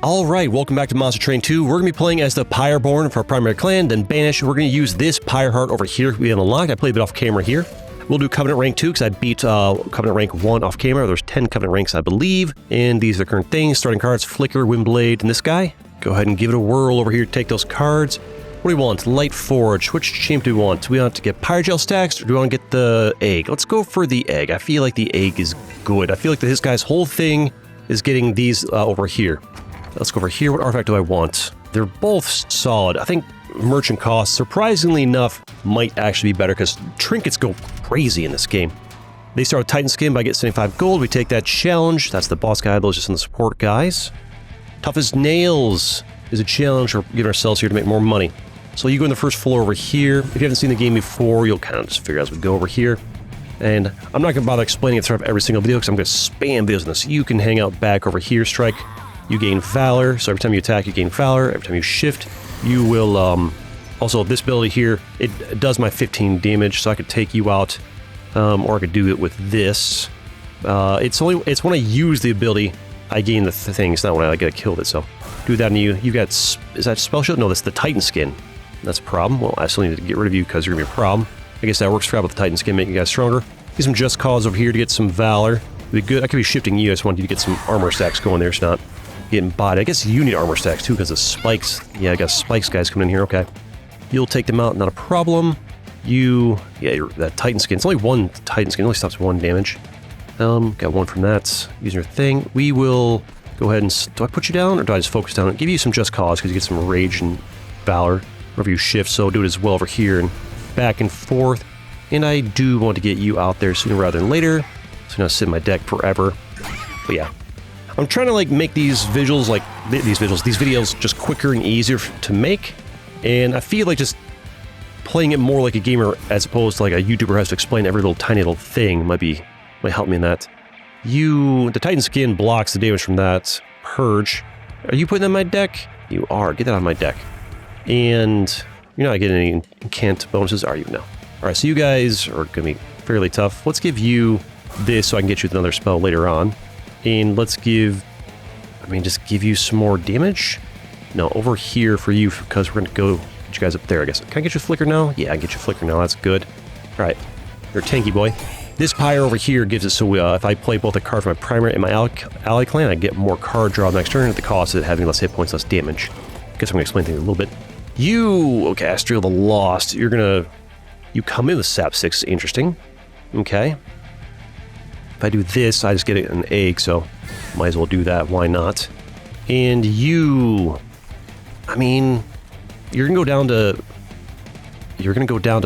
Alright, welcome back to Monster Train 2. We're going to be playing as the Pyreborn for our primary clan, then Banish. We're going to use this Pyre Heart over here we have unlocked. I played a bit off camera here. We'll do Covenant Rank 2 because I beat Covenant Rank 1 off camera. There's 10 Covenant ranks, I believe. And these are the current things. Starting cards, Flicker, Windblade, and this guy. Go ahead and give it a whirl over here to take those cards. What do we want? Light Forge. Which champ do we want? Do we want to get Pyrogel stacks or do we want to get the egg? Let's go for the egg. I feel like the egg is good. I feel like this guy's whole thing is getting these over here. Let's go over here. What artifact do I want? They're both solid. I think merchant costs, surprisingly enough, might actually be better because trinkets go crazy in this game. They start with Titan Skin by getting 75 gold. We take that challenge. That's the boss guy. Those are just in the support guys. Tough as Nails is a challenge we're giving ourselves here to make more money. So you go in the first floor over here. If you haven't seen the game before, you'll kind of just figure out as we go over here. And I'm not going to bother explaining it throughout every single video because I'm going to spam videos on this. You can hang out back over here, Strike. You gain Valor, so every time you attack, you gain Valor. Every time you shift, you will, also, this ability here, it does my 15 damage, so I could take you out, or I could do it with this. It's when I use the ability, I gain the thing. It's not when I get killed it, so do that on you. You got, is that Spell Shield? No, that's the Titan Skin. That's a problem. Well, I still need to get rid of you because you're going to be a problem. I guess that works for with the Titan Skin, making you guys stronger. Get some Just Cause over here to get some Valor. Be good. I could be shifting you. I just wanted you to get some armor stacks going there, so not getting bodied. I guess you need armor stacks too because of spikes. Yeah, I guess spikes guys coming in here. Okay. You'll take them out, not a problem. That Titan Skin. It's only one Titan Skin. It only stops one damage. Got one from that. Using your thing. We will go ahead and... Do I put you down or do I just focus down? Give you some Just Cause because you get some Rage and Valor whenever you shift. So do it as well over here and back and forth. And I do want to get you out there sooner rather than later. So now sit in my deck forever. But yeah. I'm trying to like make these visuals, these videos just quicker and easier to make. And I feel like just playing it more like a gamer as opposed to like a YouTuber has to explain every little tiny little thing might help me in that. The Titan Skin blocks the damage from that. Purge. Are you putting that in my deck? You are. Get that on my deck. And you're not getting any incant bonuses, are you? No. Alright, so you guys are going to be fairly tough. Let's give you this so I can get you with another spell later on. And let's just give you some more damage? No, over here for you, because we're going to go get you guys up there, I guess. Can I get you Flicker now? Yeah, I can get you Flicker now. That's good. All right. You're a tanky boy. This Pyre over here gives it so if I play both a card from my primary and my ally clan, I get more card draw next turn at the cost of having less hit points, less damage. Guess I'm going to explain things a little bit. Okay, Astriel the Lost. You come in with Sap 6. Interesting. Okay. If I do this, I just get an egg, so might as well do that. Why not? And you're gonna go down to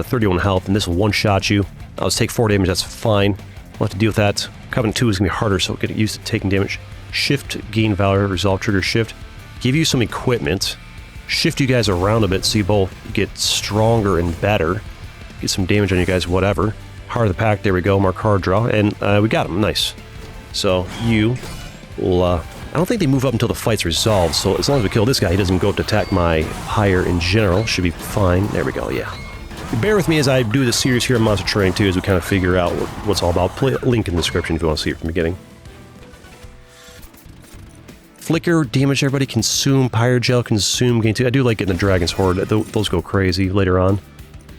31 health, and this will one-shot you. I'll just take 4 damage. That's fine. We'll have to deal with that. Covenant 2 is gonna be harder, so get used to taking damage. Shift, gain Valor, resolve, trigger, shift. Give you some equipment. Shift you guys around a bit so you both get stronger and better. Get some damage on you guys, whatever. Heart of the Pack, there we go, more card draw, and we got him, nice. So you will, I don't think they move up until the fight's resolved, so as long as we kill this guy, he doesn't go up to attack my Pyre in general, should be fine. There we go, yeah. Bear with me as I do this series here on Monster Train 2 as we kind of figure out what's all about. Link in the description if you want to see it from the beginning. Flicker, damage everybody, consume, Pyrogel, consume, gain 2. I do like getting the Dragon's Horde, those go crazy later on.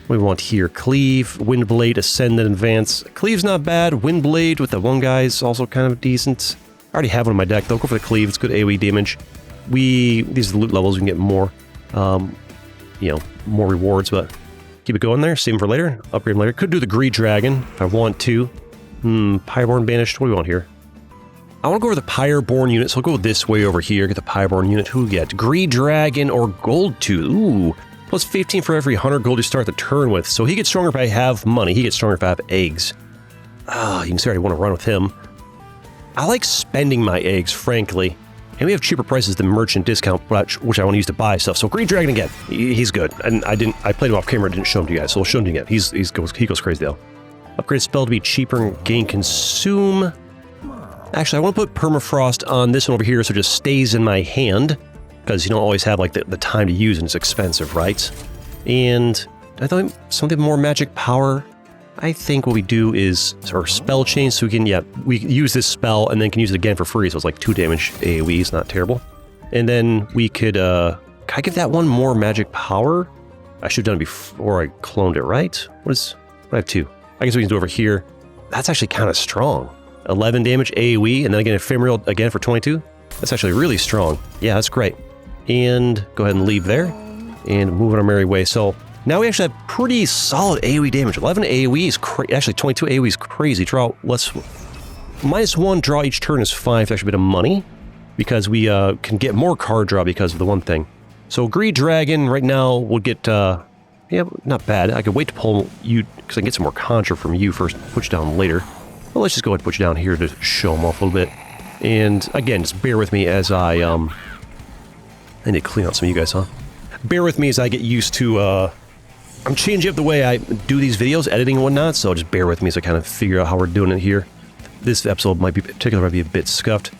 What do we want here? Cleave, Windblade, Ascend and Advance. Cleave's not bad. Windblade with the one guy is also kind of decent. I already have one in my deck, though. Go for the Cleave. It's good AoE damage. These are the loot levels. We can get more, more rewards, but keep it going there. Save them for later. Upgrade them later. Could do the Greed Dragon if I want to. Pyreborn Banished. What do we want here? I want to go over the Pyreborn unit, so I'll go this way over here. Get the Pyreborn unit. Who we get? Greed Dragon or Gold Tooth. Ooh. Plus 15 for every 100 gold you start the turn with. So he gets stronger if I have money. He gets stronger if I have eggs. You can see I want to run with him. I like spending my eggs, frankly. And we have cheaper prices than merchant discount, which I want to use to buy stuff. So Greed Dragon again. He's good. And I played him off camera, didn't show him to you guys. So we'll show him to you again. He goes crazy though. Upgrade spell to be cheaper and gain consume. Actually, I want to put Permafrost on this one over here so it just stays in my hand. Because you don't always have like the time to use and it's expensive, right? And I thought something more magic power. I think what we do is our spell chain, so we use this spell and then can use it again for free. So it's like 2 damage AoE, it's not terrible. And then we could, can I give that one more magic power? I should have done it before I cloned it, right? I have 2. I guess we can do over here. That's actually kind of strong. 11 damage AoE, and then again Ephemeral again for 22. That's actually really strong. Yeah, that's great. And go ahead and leave there, and move on our merry way. So now we actually have pretty solid AoE damage. 11 AoE is actually 22 AoE is crazy. Draw, -1 draw each turn is fine. It's actually a bit of money, because we can get more card draw because of the one thing. So Greed Dragon right now will get, yeah, not bad. I could wait to pull you, because I can get some more Conjure from you first, put you down later. Well, let's just go ahead and put you down here to show them off a little bit. And again, just bear with me as I need to clean out some of you guys, huh? Bear with me as I get used to, I'm changing up the way I do these videos, editing and whatnot, so just bear with me as I kind of figure out how we're doing it here. This episode might be a bit scuffed.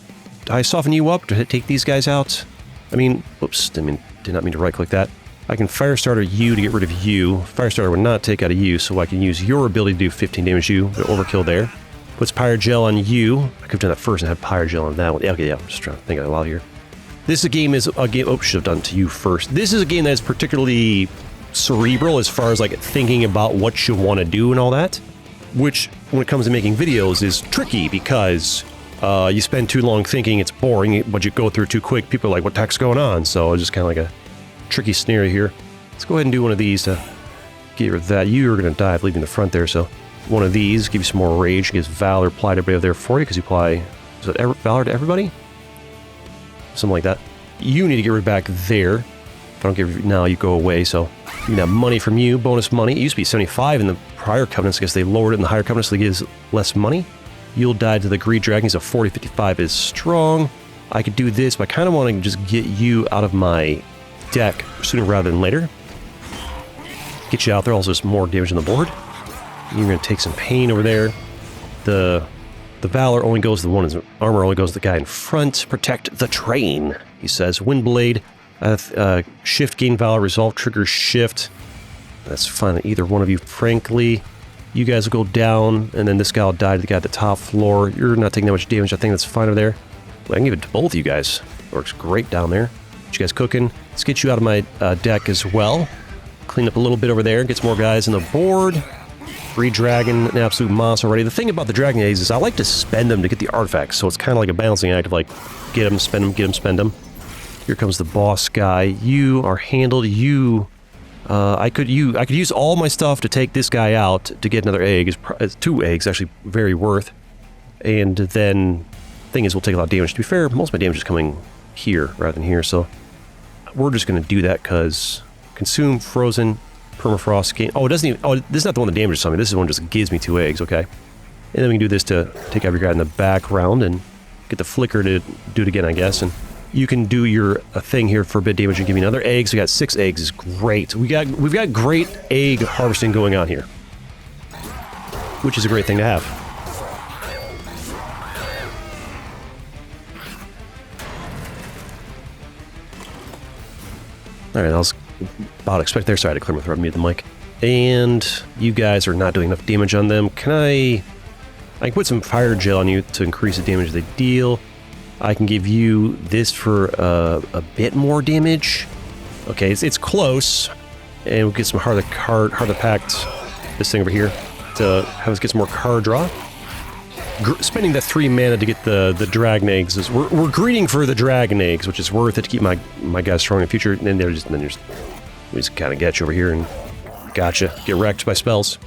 Did I soften you up to take these guys out? I mean, oops, did not mean to right-click that. I can Firestarter you to get rid of you. Firestarter would not take out of you, so I can use your ability to do 15 damage to you. Overkill there. Puts Pyre Gel on you. I could have done that first and had Pyre Gel on that one. Okay, yeah, I'm just trying to think out loud here. This game is a game... Oh, should have done it to you first. This is a game that is particularly cerebral as far as like thinking about what you want to do and all that. Which, when it comes to making videos, is tricky because you spend too long thinking, it's boring, but you go through too quick, people are like, what the heck's going on? So it's just kind of like a tricky scenario here. Let's go ahead and do one of these to get rid of that. You are going to die of leaving the front there, so one of these, give you some more rage, gives Valor applied to everybody over there for you, because you apply, is it Valor to everybody? Something like that. You need to get rid back there. If I don't get rid now, you go away, so you can have money from you, bonus money. It used to be 75 in the prior covenants. I guess they lowered it in the higher covenants, so it gives less money. You'll die to the Greed Dragon, so 40-55 is strong. I could do this, but I kind of want to just get you out of my deck sooner rather than later. Get you out there, also there's more damage on the board. You're going to take some pain over there. The Valor only goes to the one, his armor only goes to the guy in front. Protect the train, he says. Windblade, shift, gain Valor, resolve, trigger, shift. That's fine, either one of you, frankly. You guys will go down, and then this guy will die to the guy at the top floor. You're not taking that much damage, I think that's fine over there. Well, I can give it to both of you guys. Works great down there. What you guys cooking? Let's get you out of my deck as well. Clean up a little bit over there, get some more guys on the board. Greed Dragon, an absolute monster already. The thing about the Dragon Eggs is I like to spend them to get the artifacts, so it's kind of like a balancing act of like, get them, spend them, get them, spend them. Here comes the boss guy. You are handled. You, I could use all my stuff to take this guy out to get another egg. It's 2 eggs, actually very worth. And then, thing is, we'll take a lot of damage. To be fair, most of my damage is coming here rather than here, so we're just going to do that because consume, frozen, permafrost, gain. Oh, it doesn't even. Oh, this is not the one that damages something. This is the one that just gives me 2 eggs, okay? And then we can do this to take out your guy in the background and get the flicker to do it again, I guess. And you can do your thing here for a bit of damage and give me another egg. So we got 6 eggs, is great. We've got great egg harvesting going on here, which is a great thing to have. All right, I was about to expect there. Sorry, I had to clear my throat and mute the mic. And you guys are not doing enough damage on them. Can I can put some fire gel on you to increase the damage they deal. I can give you this for a bit more damage. Okay, it's close. And we'll get some heart of the pact, this thing over here, to have us get some more card draw. Spending that 3 mana to get the dragon eggs is we're greeting for the dragon eggs, which is worth it to keep my guys strong in the future. And then we just kind of get you over here and gotcha, get wrecked by spells.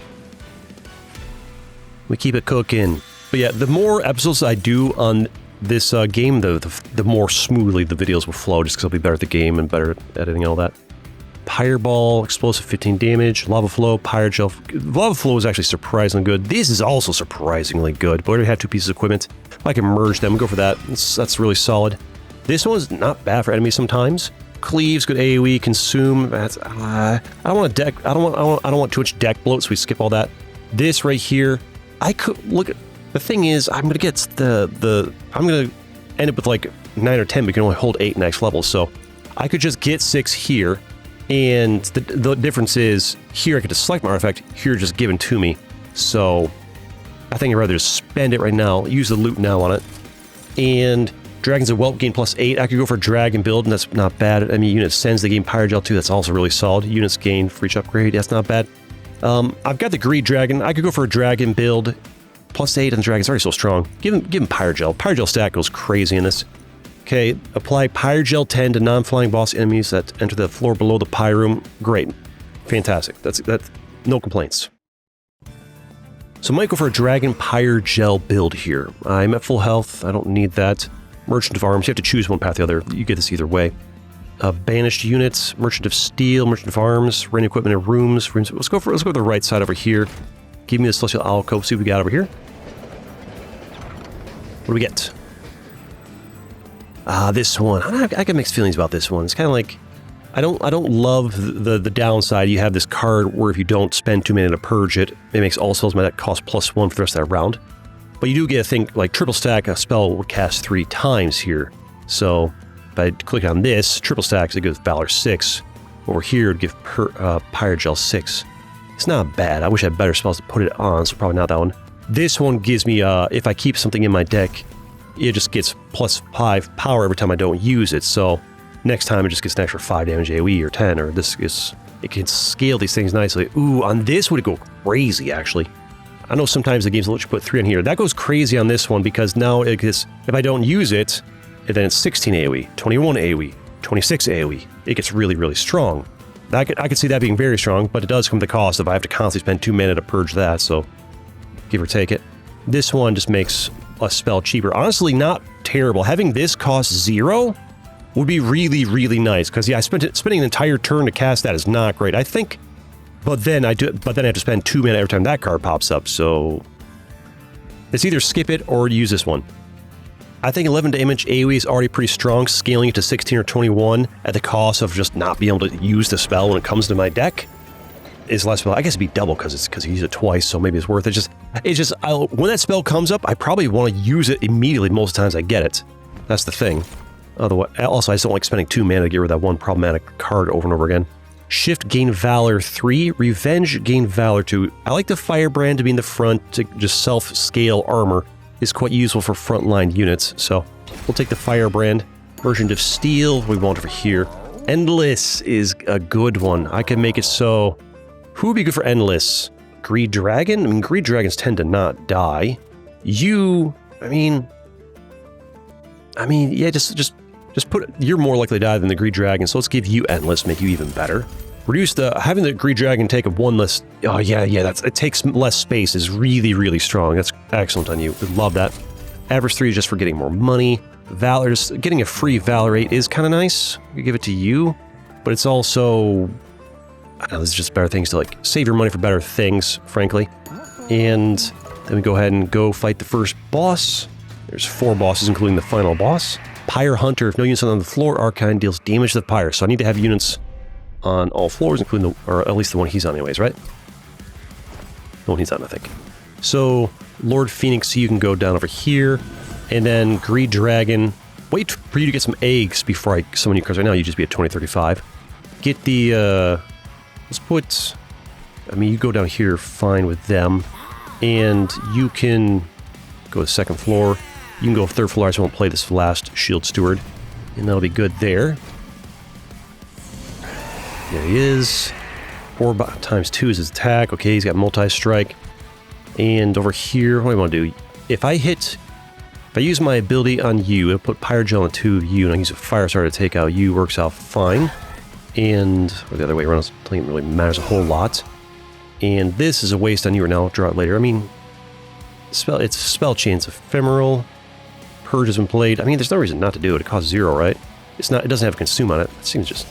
We keep it cooking. But yeah, the more episodes I do on this game, the more smoothly the videos will flow, just because I'll be better at the game and better at editing and all that. Pyre Ball, explosive 15 damage, Lava Flow, Pyre Gel. Lava Flow is actually surprisingly good. This is also surprisingly good, but we already have 2 pieces of equipment. If I can merge them, go for that. That's really solid. This one's not bad for enemies sometimes. Cleaves, good AoE, consume. That's I don't want a deck. I don't want too much deck bloat, so we skip all that. This right here, I could look at. The thing is, I'm gonna get I'm gonna end up with like 9 or 10, but you can only hold 8 next level. So I could just get 6 here. And the difference is, here I get to select my artifact, here just given to me. So I think I'd rather just spend it right now, use the loot now on it, and Dragons and Whelp gain +8. I could go for Dragon build, and that's not bad. I mean, units sends, they gain Pyrogel too. That's also really solid. Units gain for each upgrade. That's not bad. I've got the Greed Dragon. I could go for a Dragon build. +8 on the Dragon's already so strong. Give him Pyrogel. Pyrogel stack goes crazy in this. Okay, apply Pyrogel 10 to non-flying boss enemies that enter the floor below the Py room. Great. Fantastic. That's no complaints. So I might go for a Dragon Pyrogel build here. I'm at full health. I don't need that. Merchant of Arms. You have to choose one path or the other. You get this either way. Banished units. Merchant of Steel. Merchant of Arms. Rain equipment and rooms. Let's go to the right side over here. Give me the Celestial Alcove. See what we got over here. What do we get? This one. I got mixed feelings about this one. It's kind of like I don't love the downside. You have this card where if you don't spend 2 mana to purge it, it makes all spells in my deck cost +1 for the rest of that round. But you do get a thing like triple stack. A spell would cast 3 times here. So if I click on this triple stacks, it gives Valor 6. Over here, it'd give Pyrogel 6. It's not bad. I wish I had better spells to put it on, so probably not that one. This one gives me if I keep something in my deck, it just gets +5 power every time I don't use it. So next time it just gets an extra 5 damage AoE or 10, or it can scale these things nicely. Ooh, on this would it go crazy, actually. I know sometimes the games will let you put 3 on here. That goes crazy on this one because now it gets, if I don't use it, then it's 16 AoE, 21 AoE, 26 AoE. It gets really, really strong. I could see that being very strong, but it does come at the cost if I have to constantly spend 2 mana to purge that, so give or take it. This one just makes a spell cheaper. Honestly, not terrible. Having this cost 0 would be really, really nice, because yeah, spending an entire turn to cast that is not great. I think, but then I have to spend 2 mana every time that card pops up, so it's either skip it or use this one. I think 11 damage AoE is already pretty strong. Scaling it to 16 or 21 at the cost of just not being able to use the spell when it comes to my deck is less. I guess it'd be double because you use it twice, so maybe it's worth it. When that spell comes up, I probably want to use it immediately most times I get it. That's the thing. Otherwise, also, I just don't like spending 2 mana to get rid of that one problematic card over and over again. Shift, gain Valor 3. Revenge, gain Valor 2. I like the Firebrand to be in the front to just self-scale armor. Is quite useful for frontline units, so we'll take the Firebrand. Merchant of Steel, we want over here. Endless is a good one. I can make it so... Who would be good for Endless? Greed Dragon? I mean, Greed Dragons tend to not die. I mean, yeah, just put... You're more likely to die than the Greed Dragon, so let's give you Endless, make you even better. Reduce having the Greed Dragon take up 1 less... Oh, yeah, it takes less space is really, really strong. That's excellent on you. Love that. Average 3 is just for getting more money. Valor, just getting a free Valor 8 is kind of nice. We give it to you. But it's also... I don't know, there's just better things to, like, save your money for better things, frankly. And then we go ahead and go fight the first boss. There's 4 bosses, including the final boss. Pyre Hunter. If no units on the floor, Archine deals damage to the Pyre. So I need to have units on all floors, including or at least the one he's on anyways, right? The one he's on, I think. So, Lord Phoenix, you can go down over here, and then Greed Dragon. Wait for you to get some eggs before I summon you, because right now you just be at 2035. Get the, let's put, I mean, you go down here fine with them, and you can go to the 2nd floor. You can go 3rd floor, I just won't play this last Shield Steward, and that'll be good there. There he is. 4 times 2 is his attack. Okay, he's got multi-strike. And over here, what do I want to do? If I use my ability on you, it'll put Pyrogel on 2 of you, and I use a Firestarter to take out you. Works out fine. And or the other way around, I don't think it really matters a whole lot. And this is a waste on you, or now I'll draw it later. I mean, it's Spell Chain's ephemeral. Purge has been played. I mean, there's no reason not to do it. It costs 0, right? It doesn't have Consume on it. It seems just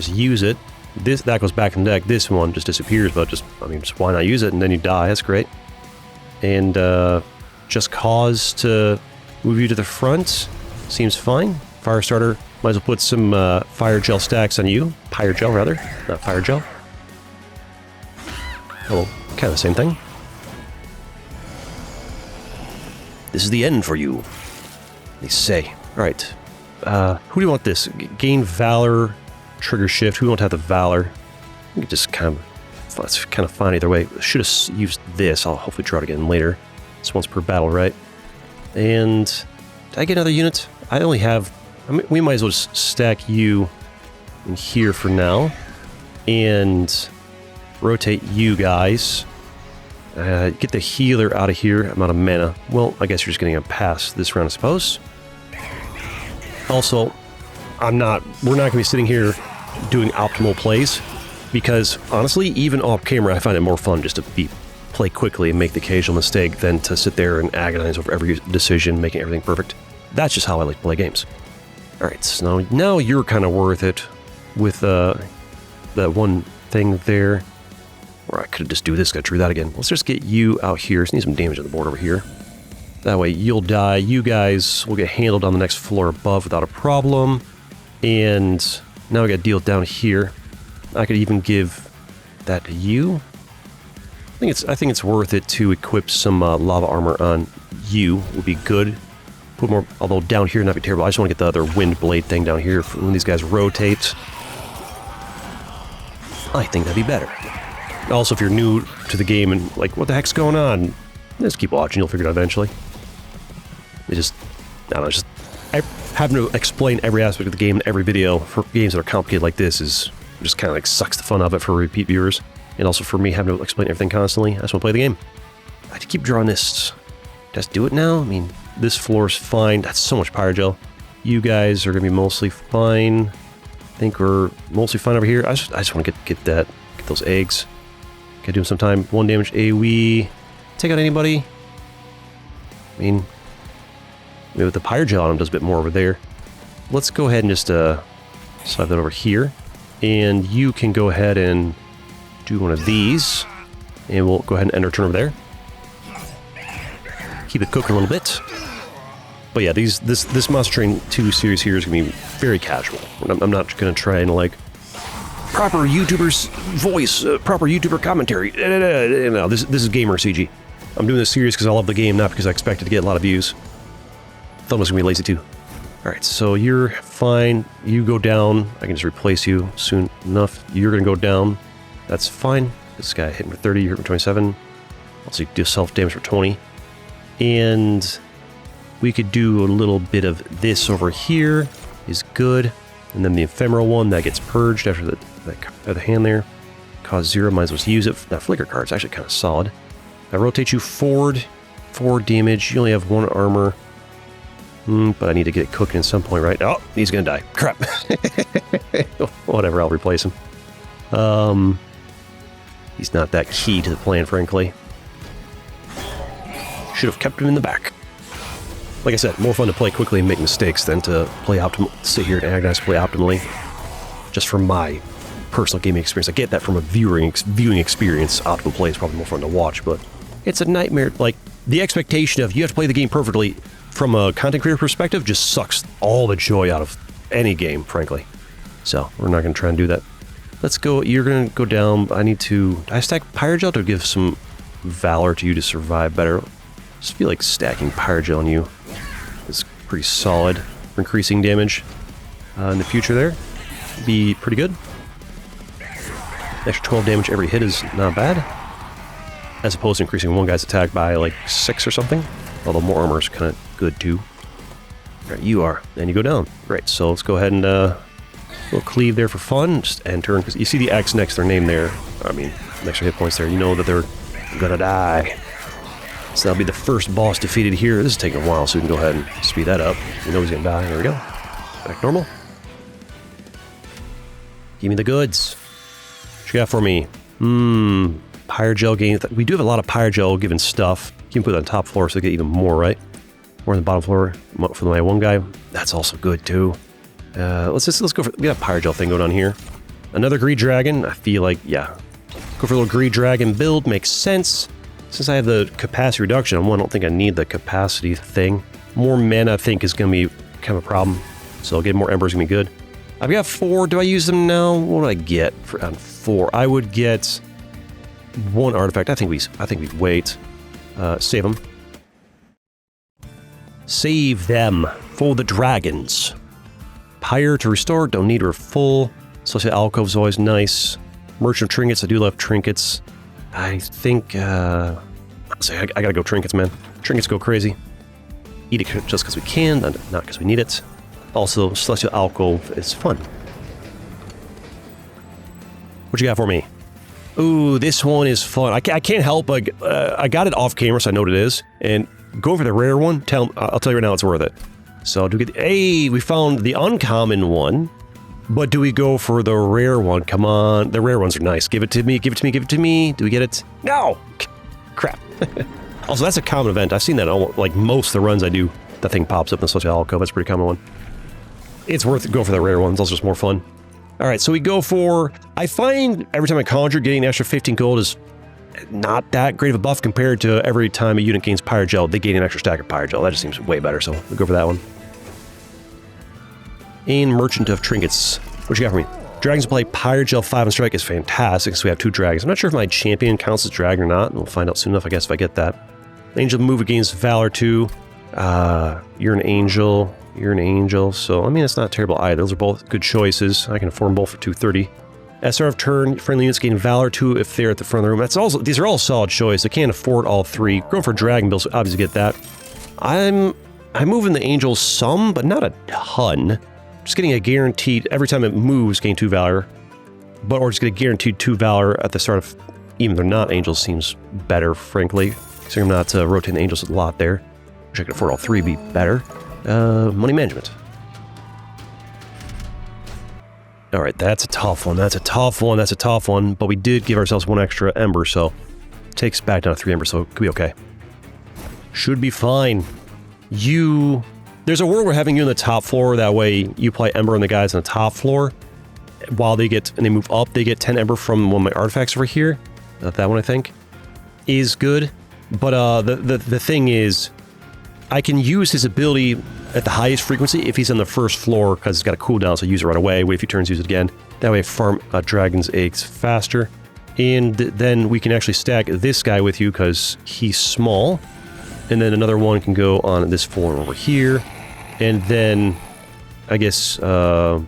use it. That goes back in the deck. This one just disappears, but just why not use it, and then you die. That's great. And just cause to move you to the front seems fine. Firestarter, might as well put some Fire Gel stacks on you. Pyre Gel, rather, not Fire Gel. Oh, kind of the same thing. This is the end for you, they say. All right, who do you want this? Gain Valor. Trigger shift. We won't have the Valor. We can just it's kind of fine either way. Should have used this. I'll hopefully draw it again later. It's once per battle, right? And did I get another unit? I only have... I mean, we might as well just stack you in here for now. And rotate you guys. Get the healer out of here. I'm out of mana. Well, I guess you're just getting a pass this round, I suppose. Also, we're not going to be sitting here doing optimal plays, because honestly, even off camera, I find it more fun just to play quickly and make the occasional mistake than to sit there and agonize over every decision, making everything perfect. That's just how I like to play games. All right, so now you're kind of worth it with that one thing there. Or I could just do this, got to do that again. Let's just get you out here. Just need some damage on the board over here. That way you'll die. You guys will get handled on the next floor above without a problem. And now we got to deal down here. I could even give that to you. I think it's worth it to equip some lava armor on you. Would be good. Put more, although down here not be terrible. I just want to get the other wind blade thing down here for when these guys rotate. I think that'd be better. Also, if you're new to the game and like, what the heck's going on? Just keep watching, you'll figure it out eventually. I don't know, I having to explain every aspect of the game in every video for games that are complicated like this is just kind of like sucks the fun of it for repeat viewers. And also for me having to explain everything constantly. I just want to play the game. I have to keep drawing this. Just do it now? I mean, this floor's fine. That's so much Pyrogel. You guys are going to be mostly fine. I think we're mostly fine over here. I just want to get those eggs. Gotta do them sometime. 1 damage AoE. Take out anybody. I mean, maybe with the Pyrogel on him does a bit more over there. Let's go ahead and just slide that over here. And you can go ahead and do one of these. And we'll go ahead and end our turn over there. Keep it cooking a little bit. But yeah, this Monster Train 2 series here is going to be very casual. I'm not going to try and like proper YouTuber's voice, proper YouTuber commentary. No, this is gamer CG. I'm doing this series because I love the game, not because I expected to get a lot of views. Thought I was going to be lazy too. Alright, so you're fine. You go down. I can just replace you soon enough. You're going to go down. That's fine. This guy hit me for 30, you hit me for 27. Also, you do self-damage for 20. And we could do a little bit of this over here. Is good. And then the ephemeral one, that gets purged after the hand there. Cost 0, might as well use it. That flicker card's actually kind of solid. I rotate you forward. 4 damage. You only have 1 armor. But I need to get it cooking at some point, right? Oh, he's gonna die. Crap. Whatever, I'll replace him. He's not that key to the plan, frankly. Should have kept him in the back. Like I said, more fun to play quickly and make mistakes than to play sit here and agonize play optimally. Just from my personal gaming experience. I get that from a viewing experience. Optimal play is probably more fun to watch, but it's a nightmare. Like, the expectation of you have to play the game perfectly from a content creator perspective just sucks all the joy out of any game, frankly. So, we're not going to try and do that. Let's go. You're going to go down. I stack Pyrogel to give some valor to you to survive better. I just feel like stacking Pyrogel on you is pretty solid for increasing damage in the future there. Be pretty good. Extra 12 damage every hit is not bad. As opposed to increasing one guy's attack by like 6 or something. Although more armor is kind of good too. Alright, you are. And you go down. Great, so let's go ahead and we'll cleave there for fun. Just end turn, because you see the X next to their name there. I mean, extra hit points there. You know that they're gonna die. So that'll be the first boss defeated here. This is taking a while, so we can go ahead and speed that up. You know he's gonna die. There we go. Back normal. Give me the goods. What you got for me? Pyrogel gain. We do have a lot of Pyrogel given stuff. You can put it on top floor so they get even more, right? Or on the bottom floor for my one guy. That's also good too. Let's go for, we got a Pyrogel thing going on here. Another Greed Dragon. I feel like, yeah. Go for a little Greed Dragon build. Makes sense. Since I have the capacity reduction on one, I don't think I need the capacity thing. More mana, I think, is going to be kind of a problem. So I'll get more Embers, going to be good. I've got 4. Do I use them now? What do I get on 4? I would get 1 artifact. I think we'd wait. Save them. Save them for the dragons. Pyre to restore. Don't need her full. Associate Alcove is always nice. Merchant of Trinkets. I do love Trinkets. I think, I gotta go Trinkets, man. Trinkets go crazy. eat it just because we can, not because we need it. Also, Celestial Alcove is fun. What you got for me? Ooh, this one is fun. I can't help but I got it off camera, so I know what it is. And go for the rare one. I'll tell you right now, it's worth it. So do we get? Hey, we found the uncommon one. But do we go for the rare one? Come on, the rare ones are nice. Give it to me. Give it to me. Give it to me. Do we get it? No. Crap. Also, that's a common event. I've seen that almost, like most of the runs I do. That thing pops up in the Celestial Alcove. That's a pretty common one. It's worth it. Go for the rare ones. It's just more fun. All right, so we go for... I find every time I conjure, getting an extra 15 gold is not that great of a buff compared to every time a unit gains Pyrogel, they gain an extra stack of Pyrogel. That just seems way better, so we'll go for that one. And Merchant of Trinkets. What you got for me? Dragons play Pyrogel 5 and Strike is fantastic, so we have 2 dragons. I'm not sure if my champion counts as dragon or not, and we'll find out soon enough, I guess, if I get that. Angel move against Valor 2. You're an angel. You're an angel, so I mean, it's not terrible either. Those are both good choices. I can afford them both for 230. SR of turn, friendly units gain Valor 2 if they're at the front of the room. That's also, these are all solid choices. I can't afford all 3. Going for Dragon Bills, obviously get that. I'm moving the angels some, but not a ton. Just getting a guaranteed, every time it moves, gain 2 Valor. But or just get a guaranteed 2 Valor at the start of, even if they're not angels, seems better, frankly. So I'm not rotating the angels a lot there. Wish I could afford all 3, be better. Money management. All right, that's a tough one. That's a tough one. That's a tough one. But we did give ourselves 1 extra Ember, so takes back down to 3 Ember, so it could be okay. Should be fine. There's a word we're having you on the top floor. That way you play Ember on the guys on the top floor. While they move up, they get 10 Ember from one of my artifacts over here. That one, I think, is good. But the thing is, I can use his ability at the highest frequency if he's on the first floor because it's got a cooldown, so use it right away. Wait a few turns, use it again. That way I farm dragon's eggs faster. And then we can actually stack this guy with you because he's small. And then another one can go on this floor over here. And then, I guess, I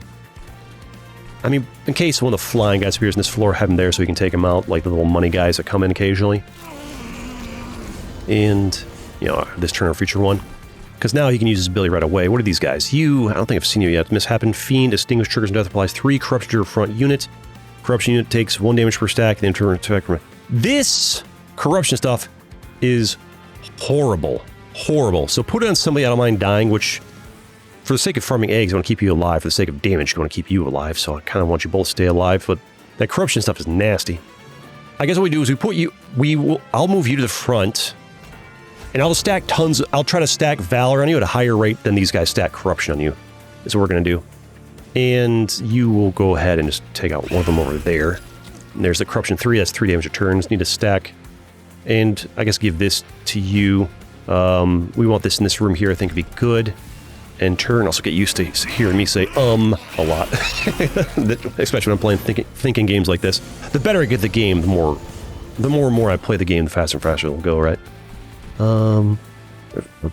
mean, in case one of the flying guys appears on this floor, have him there so we can take him out, like the little money guys that come in occasionally. And... you know, this turn or future one. Because now he can use his ability right away. What are these guys? I don't think I've seen you yet. Mishappen, Fiend, Extinguish, triggers, and death applies 3 corruption to your front unit. Corruption unit takes 1 damage per stack, then turn attack from it. This corruption stuff is horrible. Horrible. So put it on somebody I don't mind dying, which, for the sake of farming eggs, I want to keep you alive. For the sake of damage, I want to keep you alive. So I kind of want you both to stay alive. But that corruption stuff is nasty. I guess what we do is we put you... I'll move you to the front... and I'll stack tons. I'll try to stack Valor on you at a higher rate than these guys stack Corruption on you. Is what we're going to do. And you will go ahead and just take out one of them over there. And there's the Corruption 3. That's 3 damage returns. Need to stack. And I guess give this to you. We want this in this room here. I think it'd be good. And turn. Also get used to hearing me say a lot. Especially when I'm playing thinking games like this. The better I get the game, the more and more I play the game, the faster and faster it'll go, right?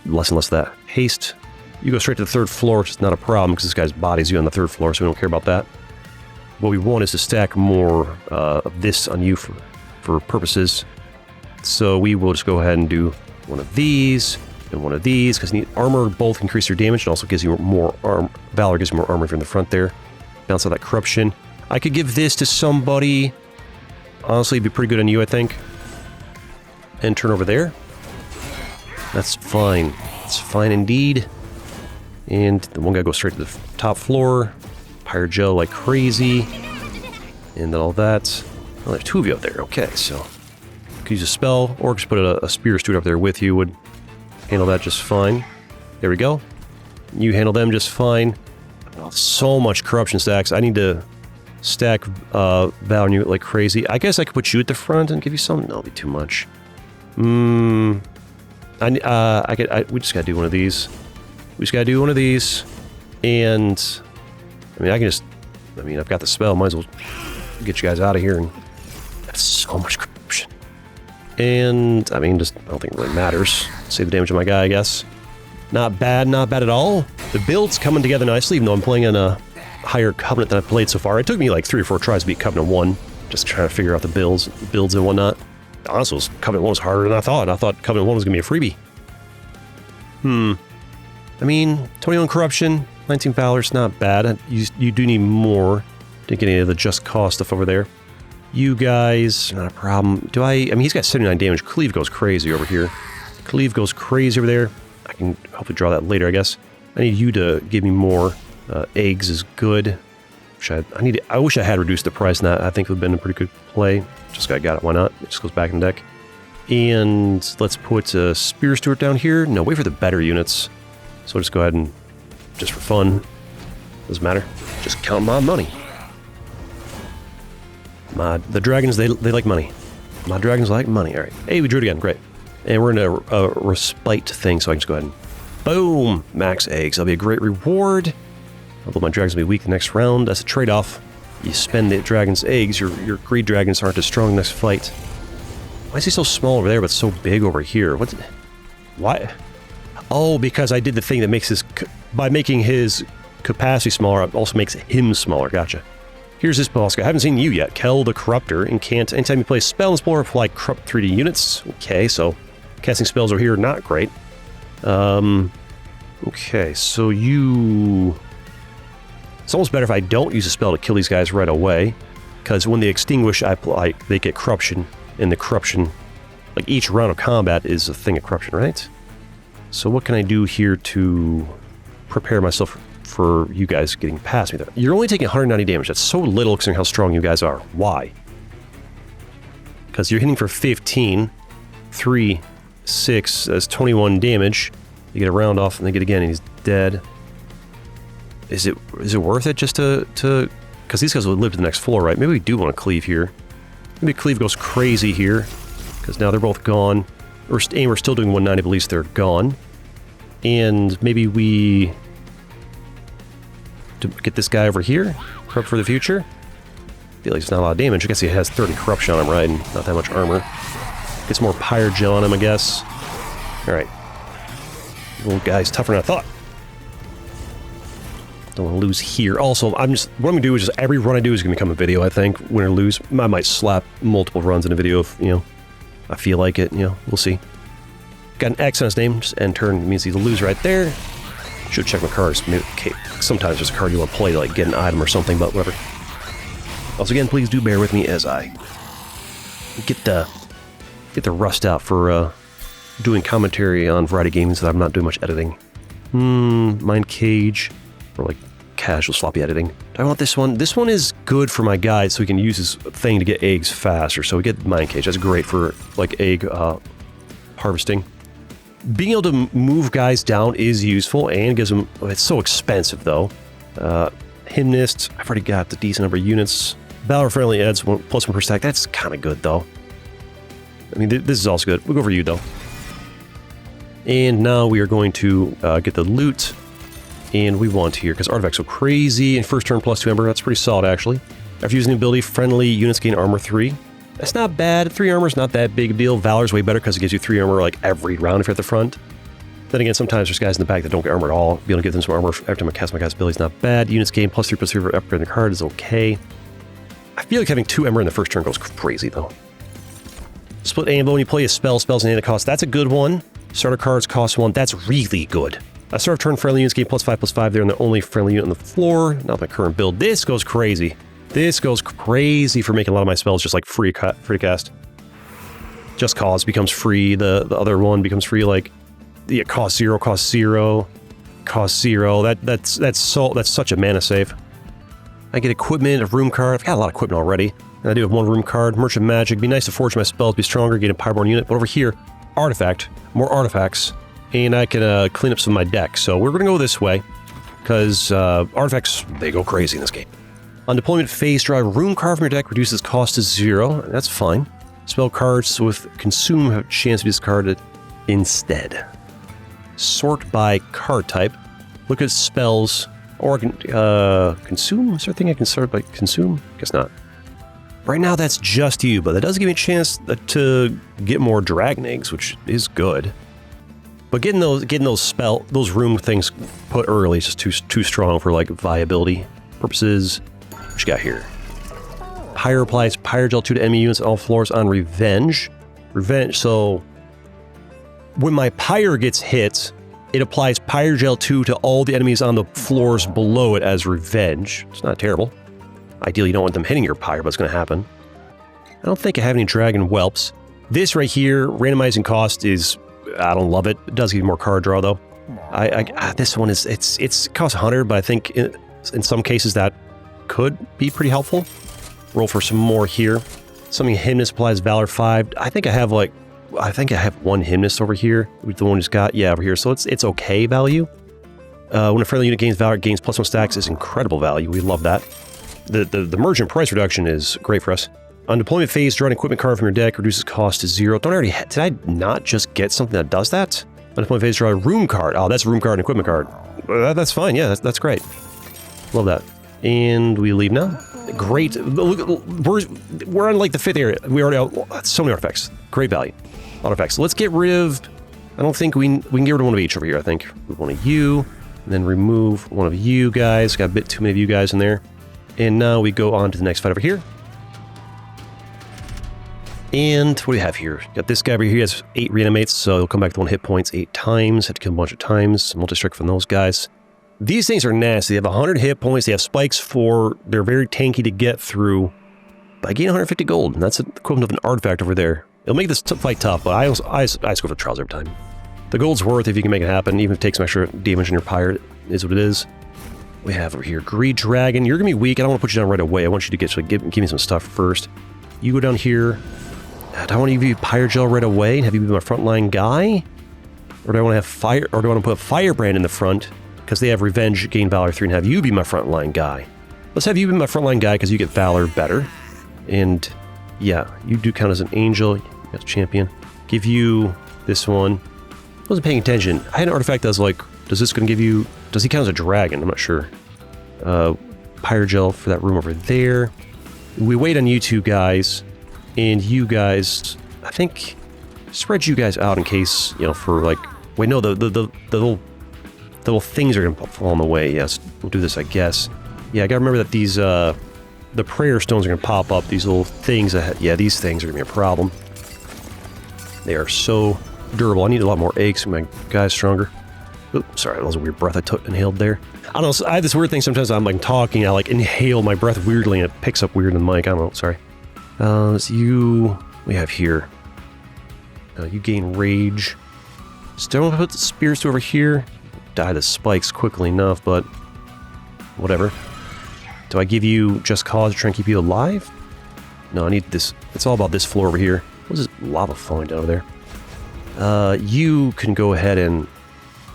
Less and less of that. Haste. You go straight to the 3rd floor, which is not a problem because this guy's body's you on the 3rd floor, so we don't care about that. What we want is to stack more of this on you for purposes. So we will just go ahead and do one of these and one of these because armor both increase your damage and also gives you more armor. Valor gives you more armor if you're in the front there. Bounce out that corruption. I could give this to somebody. Honestly, it'd be pretty good on you, I think. And turn over there. That's fine. It's fine indeed. And the one guy goes straight to the top floor. Pyrogel like crazy. And then all that. Well, there's 2 of you up there. Okay, so... could use a spell, or just put a spear student up there with you. Would handle that just fine. There we go. You handle them just fine. Oh, so much corruption stacks. I need to stack Val on you like crazy. I guess I could put you at the front and give you some. No, it'll be too much. We just gotta do one of these. We just gotta do one of these. And I mean, I've got the spell. Might as well get you guys out of here. And that's so much corruption. And I mean, I don't think it really matters. Save the damage on my guy, I guess. Not bad at all. The build's coming together nicely, even though I'm playing in a higher Covenant than I've played so far. It took me like 3 or 4 tries to beat Covenant 1, just trying to figure out the builds and whatnot. Honestly, Covenant 1 was harder than I thought. I thought Covenant 1 was going to be a freebie. I mean, 21 corruption, 19 valor's not bad. You do need more to get any of the just cause stuff over there. You guys, not a problem. I mean, he's got 79 damage. Cleave goes crazy over here. Cleave goes crazy over there. I can hopefully draw that later, I guess. I need you to give me more. Eggs is good. I wish I had reduced the price on that. I think it would have been a pretty good play. Just got it. Why not? It just goes back in deck. And let's put Spear Steward down here. No, wait for the better units. So I'll just go ahead and, just for fun, doesn't matter. Just count my money. The dragons, they like money. My dragons like money. All right. Hey, we drew it again. Great. And we're in a respite thing, so I can just go ahead and boom, max eggs. That'll be a great reward. Although my dragons will be weak the next round. That's a trade-off. You spend the dragon's eggs, your greed dragons aren't as strong next fight. Why is he so small over there, but so big over here? Why? Oh, because I did the thing that makes by making his capacity smaller, it also makes him smaller. Gotcha. Here's this boss guy. I haven't seen you yet. Kel the Corruptor. Anytime you play a spell in Explorer, apply Corrupt 3D units. Okay, so casting spells over here, not great. Okay, so you... It's almost better if I don't use a spell to kill these guys right away, because when they extinguish, they get corruption, and the corruption, like each round of combat is a thing of corruption, right? So what can I do here to prepare myself for you guys getting past me there? You're only taking 190 damage. That's so little considering how strong you guys are. Why? Because you're hitting for 15, 3, 6, that's 21 damage. You get a round off and then get again and he's dead. Is it worth it just to because these guys will live to the next floor, right? Maybe we do want to cleave here. Maybe cleave goes crazy here because now they're both gone. We're still doing 190, but at least they're gone. And maybe we to get this guy over here, corrupt for the future. I feel like it's not a lot of damage. I guess he has 30 corruption on him, right? And not that much armor. Gets more pyre gel on him, I guess. All right. Little guy's tougher than I thought. Don't want to lose here. Also, what I'm going to do is just every run I do is going to become a video, I think. Win or lose. I might slap multiple runs in a video if, I feel like it. We'll see. Got an X on his name. Just end turn means he's a lose right there. Should check my cards. Maybe, okay, sometimes there's a card you want to play to like get an item or something, but whatever. Also, again, please do bear with me as I get the rust out for doing commentary on variety games that I'm not doing much editing. Mind Cage. Or like casual sloppy editing. Do I want this one? This one is good for my guide so we can use this thing to get eggs faster. So we get Mind Cage. That's great for like egg harvesting. Being able to move guys down is useful and gives them... It's so expensive though. Hymnist. I've already got the decent number of units. Valor Friendly adds +1 per stack. That's kind of good though. I mean, this is also good. We'll go for you though. And now we are going to get the loot. And we want here, because artifacts are crazy, and first turn +2 Ember, that's pretty solid actually. After using the ability, friendly units gain armor 3. That's not bad. 3 armor is not that big a deal. Valor's way better because it gives you 3 armor like every round if you're at the front. Then again, sometimes there's guys in the back that don't get armor at all. Be able to give them some armor every time I cast my guy's ability is not bad. Units gain +3/+3 for upgrading the card is okay. I feel like having 2 Ember in the first turn goes crazy though. Split Ambo when you play a spells and mana cost. That's a good one. Starter cards cost 1. That's really good. I start of turn friendly units gain +5/+5 there, and the only friendly unit on the floor. Not my current build. This goes crazy. This goes crazy for making a lot of my spells just like free to cast. Just Cause becomes free. The other one becomes free. Like it costs 0, costs 0, costs 0. That's such a mana save. I get equipment, a room card. I've got a lot of equipment already. And I do have 1 room card. Merchant Magic. Be nice to forge my spells, be stronger, get a Pyreborn unit. But over here, artifact, more artifacts. And I can clean up some of my deck. So we're going to go this way, because artifacts, they go crazy in this game. On deployment phase, draw a room card from your deck, reduces cost to 0. That's fine. Spell cards with Consume have a chance to be discarded instead. Sort by card type. Look at spells, or Consume? Is there a thing I can sort by Consume? Guess not. Right now that's just you, but that does give me a chance to get more Dragon Eggs, which is good. But getting those room things put early is just too strong for like viability purposes. What you got here? Pyre applies Pyre Gel 2 to enemy units on all floors on Revenge. So when my Pyre gets hit, it applies Pyrogel 2 to all the enemies on the floors below it as revenge. It's not terrible. Ideally, you don't want them hitting your pyre, but it's going to happen. I don't think I have any dragon whelps. This right here, randomizing cost is... I don't love it. It does give you more card draw, though. This one is... It's costs 100, but I think in some cases that could be pretty helpful. Roll for some more here. Something Hymnus applies Valor 5. I think I have one Hymnus over here. The one who's got... Yeah, over here. So it's okay value. When a friendly unit gains Valor, it gains +1 stacks is incredible value. We love that. The merchant price reduction is great for us. On deployment phase, draw an equipment card from your deck, reduces cost to 0. Did I not just get something that does that? On deployment phase, draw a room card. Oh, that's a room card and equipment card. That's fine. Yeah, that's great. Love that. And we leave now. Great. We're on like the 5th area. We already have so many artifacts. Great value. Artifacts. Let's get rid of... I don't think we can get rid of one of each over here, I think. Remove one of you, and then remove one of you guys. Got a bit too many of you guys in there. And now we go on to the next fight over here. And what do we have here? Got this guy over here. He has 8 reanimates, so he'll come back to 1 hit points 8 times. Had to kill him a bunch of times. Multi-strike from those guys. These things are nasty. They have 100 hit points. They have spikes 4. They're very tanky to get through. But I gain 150 gold, and that's the equivalent of an artifact over there. It'll make this fight tough, but I just go for the trials every time. The gold's worth if you can make it happen, even if it takes some extra damage in your pyre. It is what it is. We have over here Greed Dragon. You're going to be weak. I don't want to put you down right away. I want you to give me some stuff first. You go down here. Do I want to give you Pyrogel right away and have you be my frontline guy? Or do I want to have fire? Or do I want to put Firebrand in the front because they have Revenge, gain Valor 3, and have you be my frontline guy? Let's have you be my frontline guy because you get Valor better. And yeah, you do count as an angel. You got a champion. Give you this one. I wasn't paying attention. I had an artifact that was like, does this going to give you... Does he count as a dragon? I'm not sure. Pyrogel for that room over there. We wait on you two guys. And you guys, I think, spread you guys out in case, you know, for like, wait, no, the little things are going to fall on the way. Yes, we'll do this, I guess. Yeah, I got to remember that these, the prayer stones are going to pop up. These little things, yeah, these things are going to be a problem. They are so durable. I need a lot more eggs to make my guys stronger. Oops, sorry, that was a weird breath I inhaled there. I don't know, I have this weird thing sometimes I'm like talking, I like inhale my breath weirdly and it picks up weird in the mic. I don't know, sorry. We have here. You gain rage. Still want to put the spears to over here. Die the spikes quickly enough, but whatever. Do I give you just cause to try and keep you alive? No, I need this. It's all about this floor over here. What's this lava falling down over there? You can go ahead and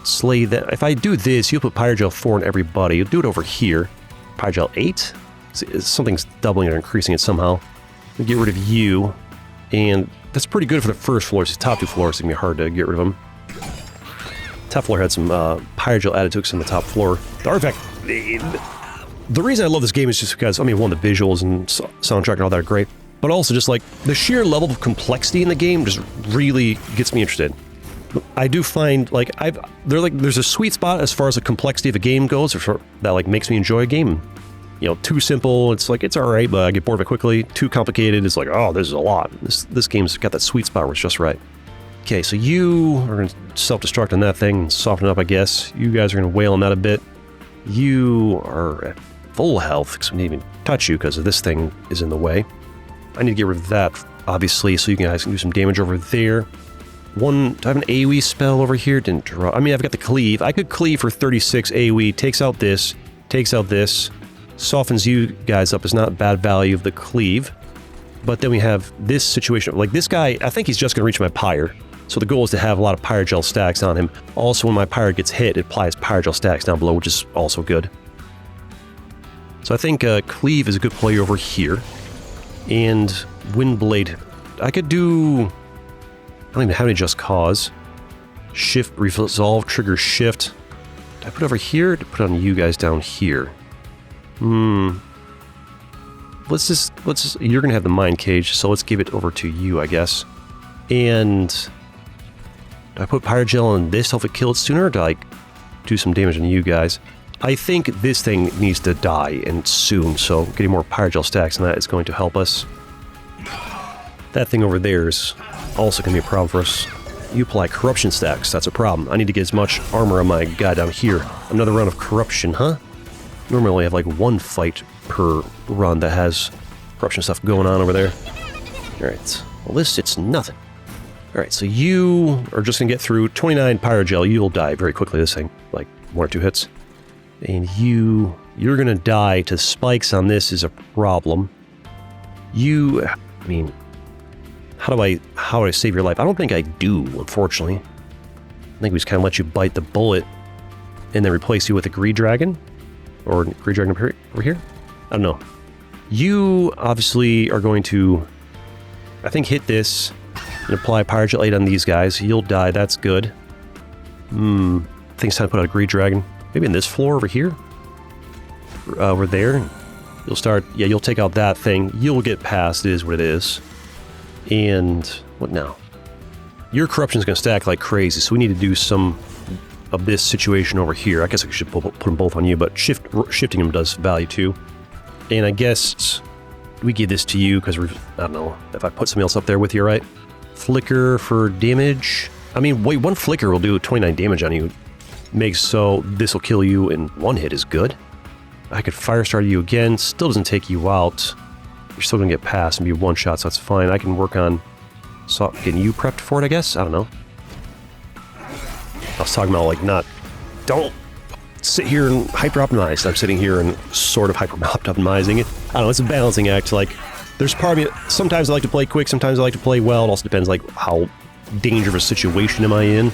slay that. If I do this, you'll put Pyrogel 4 on everybody. You'll do it over here. Pyrogel 8? Something's doubling or increasing it somehow. We'll get rid of you, and that's pretty good for the first floor. It's the top 2 floors, it's going to be hard to get rid of them. Top floor had some Pyrogel added to it on the top floor. The artifact... The reason I love this game is just because, I mean, one, the visuals and soundtrack and all that are great, but also just like the sheer level of complexity in the game just really gets me interested. I do find, like, there's a sweet spot as far as the complexity of a game goes, that, like, makes me enjoy a game. You know, too simple, it's like, it's alright, but I get bored of it quickly. Too complicated, it's like, oh, this is a lot. This game's got that sweet spot where it's just right. Okay, so you are going to self-destruct on that thing and soften it up, I guess. You guys are going to wail on that a bit. You are at full health, because we didn't even touch you because this thing is in the way. I need to get rid of that, obviously, so you guys can do some damage over there. Do I have an AoE spell over here? Didn't draw. I mean, I've got the cleave. I could cleave for 36 AoE, takes out this, softens you guys up. Is not bad value of the cleave. But then we have this situation. Like this guy, I think he's just going to reach my pyre. So the goal is to have a lot of Pyrogel stacks on him. Also, when my pyre gets hit, it applies Pyrogel stacks down below, which is also good. So I think cleave is a good play over here. And Windblade, I could do... I don't even have any just cause. Shift, resolve, trigger shift. Did I put it over here? Or did I put it on you guys down here? Let's just, you're going to have the mind cage, so let's give it over to you, I guess. And do I put Pyrogel on this to help it kill it sooner, or do I do some damage on you guys? I think this thing needs to die, and soon, so getting more Pyrogel stacks on that is going to help us. That thing over there is also going to be a problem for us. You apply corruption stacks. That's a problem. I need to get as much armor on my guy down here. Another run of corruption, huh? Normally I only have like one fight per run that has corruption stuff going on over there. Alright. Well, this, it's nothing. Alright, so you are just going to get through 29 Pyrogel. You'll die very quickly, this thing. Like, 1 or 2 hits. And you're going to die to spikes on this is a problem. I mean, how do I save your life? I don't think I do, unfortunately. I think we just kind of let you bite the bullet and then replace you with a Greed Dragon. Or Greed Dragon over here? I don't know. You obviously are going to, I think, hit this and apply Pyrogel 8 on these guys. You'll die. That's good. I think it's time to put out a Greed Dragon. Maybe in this floor over here? Over there. You'll start, yeah, you'll take out that thing. You'll get past. It is what it is. And what now? Your corruption's going to stack like crazy, so we need to do some of this situation over here. I guess I should put them both on you, but shifting them does value too. And I guess we give this to you because I don't know if I put something else up there with you, right? Flicker for damage. I mean, wait, one flicker will do 29 damage on you. Makes so this will kill you in 1 hit is good. I could Firestarter you again. Still doesn't take you out. You're still going to get past and be 1 shot, so that's fine. I can work on getting you prepped for it, I guess? I don't know. I was talking about, like, don't sit here and hyper-optimize. I'm sitting here and sort of hyper-optimizing it. I don't know, it's a balancing act. Like, there's part of me, sometimes I like to play quick, sometimes I like to play well. It also depends, like, how dangerous a situation am I in.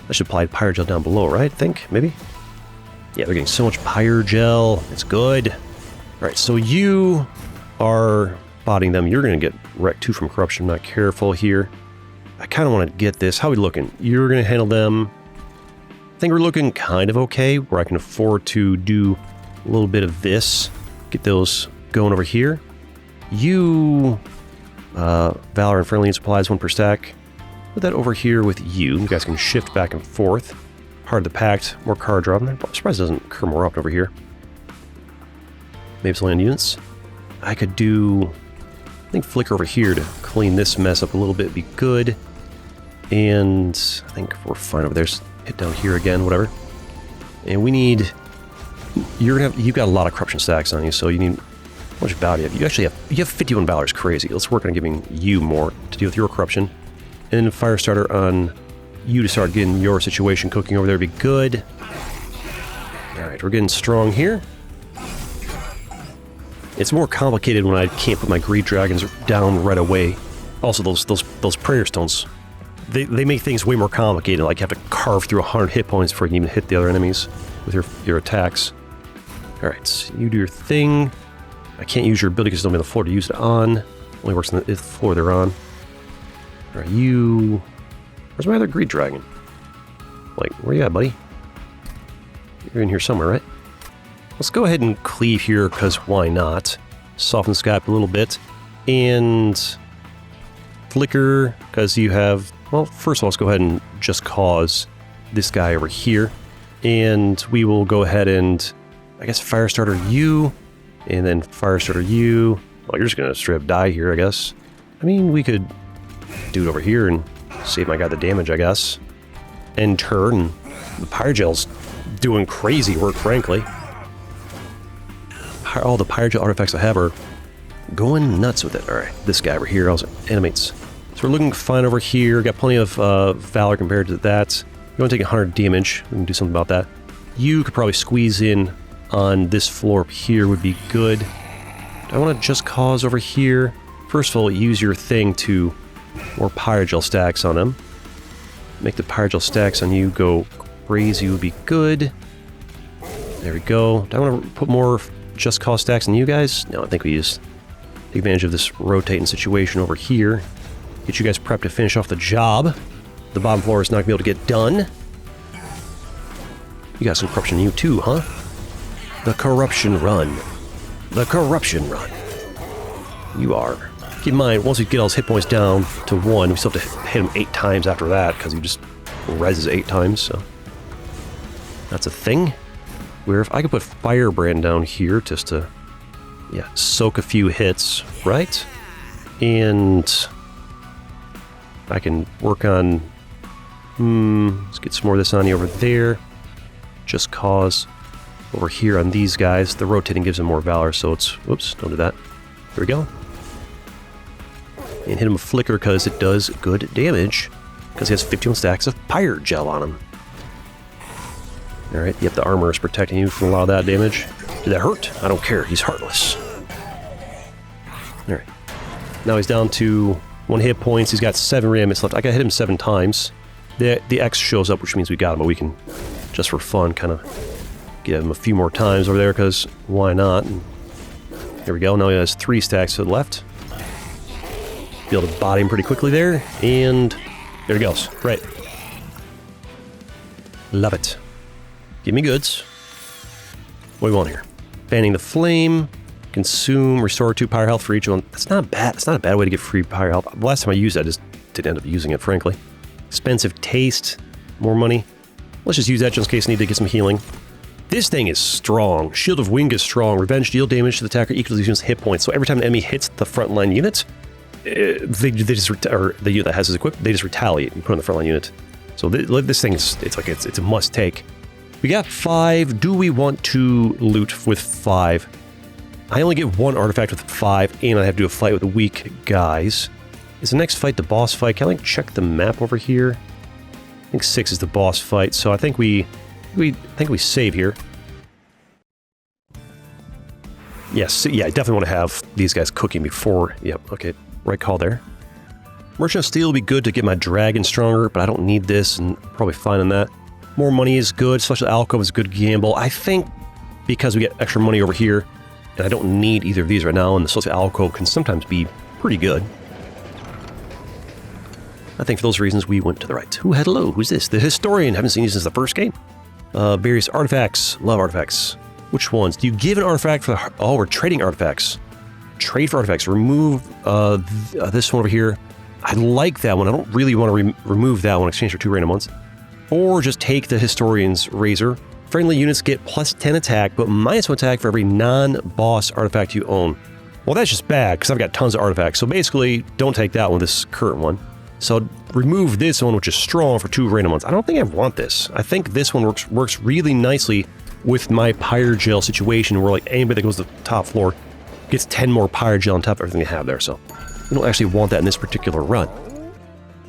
I should apply Pyrogel down below, right? I think, maybe? Yeah, they're getting so much Pyrogel. It's good. Alright, so you are botting them. You're going to get wrecked too from corruption. I'm not careful here. I kind of want to get this. How are we looking? You're going to handle them. I think we're looking kind of okay, where I can afford to do a little bit of this. Get those going over here. You, Valor and Friendly supplies 1 per stack. Put that over here with you. You guys can shift back and forth. Heart of the Pact, more card draw. I'm surprised it doesn't occur more often over here. Maybe it's only on units. I could do, I think, Flicker over here to clean this mess up a little bit. Be good. And I think we're fine over there. Just hit down here again, whatever. And we need, you've got a lot of corruption stacks on you, so you need, how much value do you have? You have 51 valor. It's crazy. Let's work on giving you more to deal with your corruption. And then Firestarter on you to start getting your situation cooking over there would be good. Alright, we're getting strong here. It's more complicated when I can't put my Greed Dragons down right away. Also, those Prayer Stones, they make things way more complicated. Like you have to carve through 100 hit points before you can even hit the other enemies with your attacks. Alright, so you do your thing. I can't use your ability because there's only the floor to use it on. Only works on the floor they're on. Alright, you... Where's my other Greed Dragon? Like, where you at, buddy? You're in here somewhere, right? Let's go ahead and cleave here, because why not? Soften the sky up a little bit. And... Flicker, because you have... Well, first of all, let's go ahead and just cause this guy over here. And we will go ahead and... I guess Firestarter you. And then Firestarter you. Well, you're just going to straight up die here, I guess. I mean, we could do it over here and save my guy the damage, I guess. End turn. The Pyrogel's doing crazy work, frankly. All the Pyrogel artifacts I have are going nuts with it. Alright, this guy over here also animates. So we're looking fine over here. Got plenty of Valor compared to that. You want to take 100 damage. We can do something about that. You could probably squeeze in on this floor here would be good. Do I want to just cause over here? First of all, use your thing to more Pyrogel stacks on him. Make the Pyrogel stacks on you go crazy would be good. There we go. Do I want to put more just cause stacks on you guys? No, I think we just take advantage of this rotating situation over here. Get you guys prepped to finish off the job. The bottom floor is not going to be able to get done. You got some corruption in you too, huh? The corruption run. The corruption run. You are. Keep in mind, once we get all his hit points down to 1, we still have to hit him 8 times after that, because he just reses 8 times, so... That's a thing. Where if I could put Firebrand down here just to, yeah, soak a few hits, right? And I can work on Let's get some more of this on you over there. Just cause over here on these guys, the rotating gives them more valor, so it's... Whoops, don't do that. Here we go. And hit him with Flicker because it does good damage. Because he has 51 stacks of Pirate Gel on him. Alright, yep, the armor is protecting you from a lot of that damage. Did that hurt? I don't care, he's heartless. Alright. Now he's down to 1 hit points, he's got 7 reanimates left. I gotta hit him 7 times. The X shows up, which means we got him, but we can, just for fun, kind of get him a few more times over there, because why not? And there we go, now he has 3 stacks to the left. Be able to body him pretty quickly there, and there he goes. Right. Love it. Give me goods. What do we want here? Fanning the Flame, consume, restore 2 Pyre Health for each one. That's not bad. It's not a bad way to get free Pyre Health. The last time I used that, I just didn't end up using it, frankly. Expensive Taste, more money. Let's just use that just in case I need to get some healing. This thing is strong. Shield of Wing is strong. Revenge, deal damage to the attacker equal to the unit's hit points. So every time an enemy hits the frontline unit, they just or the unit that has his equipped, they just retaliate and put on the frontline unit. So this thing is it's a must take. We got 5. Do we want to loot with 5? I only get 1 artifact with 5, and I have to do a fight with the weak guys. Is the next fight the boss fight? Can I check the map over here? I think 6 is the boss fight, so I think we save here. Yes, yeah, I definitely want to have these guys cooking before. Yep, okay, right call there. Merchant of Steel will be good to get my dragon stronger, but I don't need this, and probably fine on that. More money is good. Celestial Alcove is a good gamble. I think because we get extra money over here, and I don't need either of these right now, and the Celestial Alcove can sometimes be pretty good. I think for those reasons, we went to the right. Ooh, hello, who's this? The Historian. Haven't seen you since the first game. Various artifacts. Love artifacts. Which ones? Do you give an artifact for the... Oh, we're trading artifacts. Trade for artifacts. Remove this one over here. I like that one. I don't really want to remove that one. Exchange for 2 random ones. Or just take the Historian's Razor. Friendly units get plus 10 attack, but minus 1 attack for every non-boss artifact you own. Well, that's just bad, because I've got tons of artifacts. So basically, don't take that one, this current one. So remove this one, which is strong, for 2 random ones. I don't think I want this. I think this one works really nicely with my Pyre Gel situation, where like anybody that goes to the top floor gets 10 more Pyre Gel on top of everything they have there. So we don't actually want that in this particular run.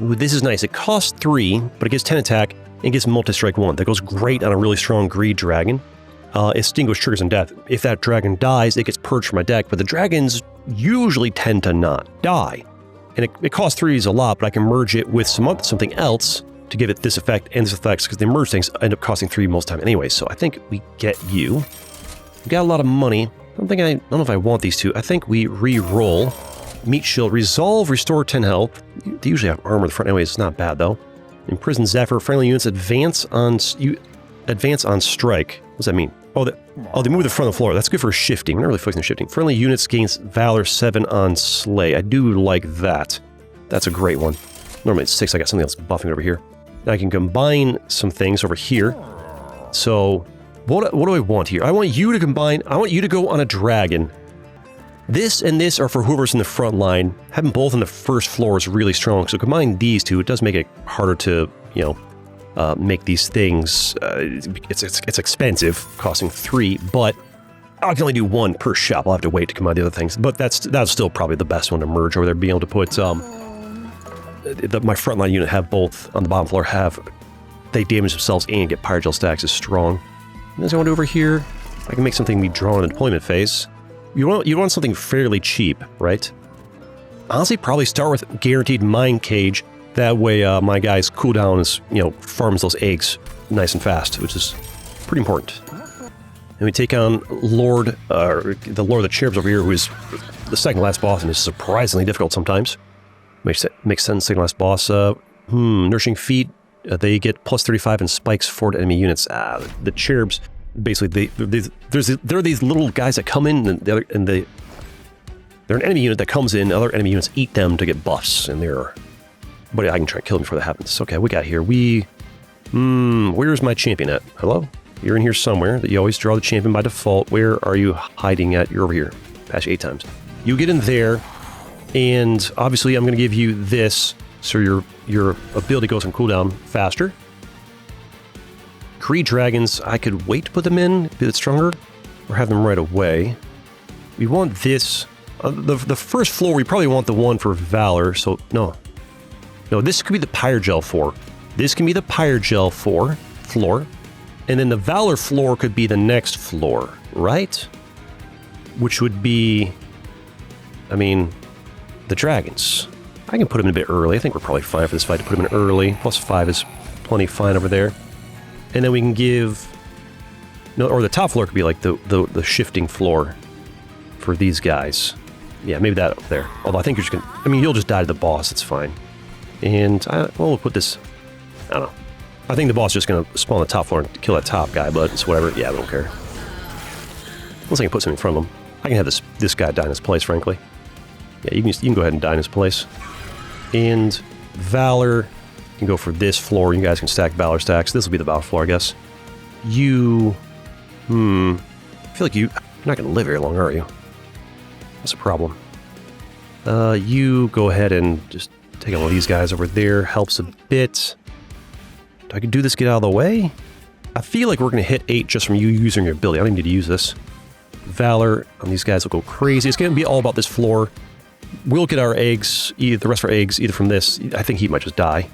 Ooh, this is nice. It costs 3, but it gets 10 attack. And gets multi-strike 1. That goes great on a really strong Greed Dragon. Extinguish triggers and death. If that dragon dies, it gets purged from my deck, but the dragons usually tend to not die. And it costs 3 a lot, but I can merge it with something else to give it this effect and this effect, because the merged things end up costing 3 most of the time anyway. So I think we get you. We got a lot of money. I don't know if I want these 2. I think we re-roll. Meat Shield. Resolve, restore 10 health. They usually have armor at the front anyway, it's not bad though. Imprison Zephyr. Friendly units advance on strike. What does that mean? Oh, they move the front of the floor. That's good for shifting. We're not really focusing on shifting. Friendly units gains Valor 7 on Slay. I do like that. That's a great one. Normally it's 6. I got something else buffing over here. Now I can combine some things over here. So what do I want here? I want you to combine. I want you to go on a dragon. This and this are for whoever's in the front line. Having both on the first floor is really strong. So combine these 2. It does make it harder to, make these things. It's expensive, costing 3, but I can only do 1 per shop. I'll have to wait to combine the other things. But that's still probably the best one to merge over there. Being able to put my frontline unit have both on the bottom floor they damage themselves and get Pyre Gel stacks is strong. And as I want over here, I can make something be drawn in the deployment phase. You want something fairly cheap, right? Honestly, probably start with Guaranteed Mind Cage. That way, my guy's cooldown is, farms those eggs nice and fast, which is pretty important. And we take on the Lord of the Cherubs over here, who is the second last boss and is surprisingly difficult sometimes. Makes sense. Second last boss. Nourishing Feet. They get plus 35 and spikes 4 to enemy units. The Cherubs. Basically, there are these little guys that come in, and they're an enemy unit that comes in. Other enemy units eat them to get buffs, and but I can try to kill them before that happens. Okay, we got here. Where's my champion at? Hello? You're in here somewhere. You always draw the champion by default. Where are you hiding at? You're over here. Pass 8 times. You get in there, and obviously I'm going to give you this. So your ability goes on cooldown faster. Greed Dragons, I could wait to put them in, be a bit stronger, or have them right away. We want this. The first floor, we probably want the one for Valor, so no. No, this could be the Pyrogel 4. This can be the Pyrogel 4 floor. And then the Valor floor could be the next floor, right? Which would be, I mean, the dragons. I can put them in a bit early. I think we're probably fine for this fight to put them in early. +5 is plenty fine over there. And then we can give, no, or the top floor could be like the shifting floor for these guys. Yeah, maybe that up there. Although I think you're just gonna, I mean, you'll just die to the boss. It's fine. And well, we'll put this, I don't know. I think the boss is just going to spawn on the top floor and kill that top guy, but it's whatever. Yeah, I don't care. Unless I can put something in front of him. I can have this guy die in his place, frankly. Yeah, you can go ahead and die in his place. And Valor can go for this floor. You guys can stack Valor stacks. This will be the Valor floor, I guess. You... I feel like you're not going to live very long, are you? That's a problem. You go ahead and just take out one of these guys over there. Helps a bit. I could do this, get out of the way. I feel like we're going to hit 8 just from you using your ability. I don't need to use this. Valor on these guys will go crazy. It's going to be all about this floor. We'll get our eggs, the rest of our eggs, either from this. I think he might just die.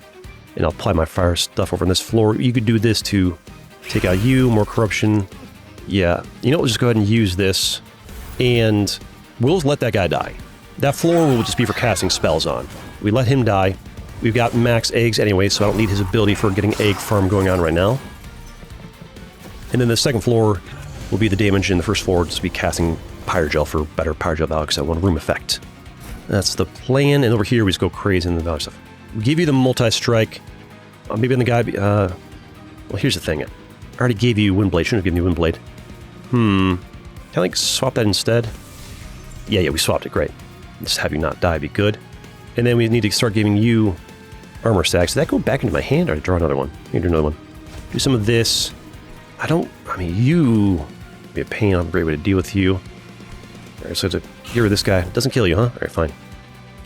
And I'll apply my fire stuff over on this floor. You could do this to take out you, more corruption. Yeah. You know what? We'll just go ahead and use this. And we'll let that guy die. That floor will just be for casting spells on. We let him die. We've got max eggs anyway, so I don't need his ability for getting egg farm going on right now. And then the second floor will be the damage, and the first floor will just be casting Pyrogel for better Pyrogel value, because I want a room effect. That's the plan, and over here we just go crazy in the value stuff. We give you the multi-strike. Maybe on the guy... well, here's the thing. I already gave you Windblade. Shouldn't have given you Windblade. Can I, like, swap that instead? Yeah, we swapped it. Great. Just have you not die. Be good. And then we need to start giving you armor stacks. Did that go back into my hand, or did I draw another one? I need to do another one. Do some of this. I mean, you be a pain. I'm a great way to deal with you. All right, so to get rid of this guy. Doesn't kill you, huh? All right, fine.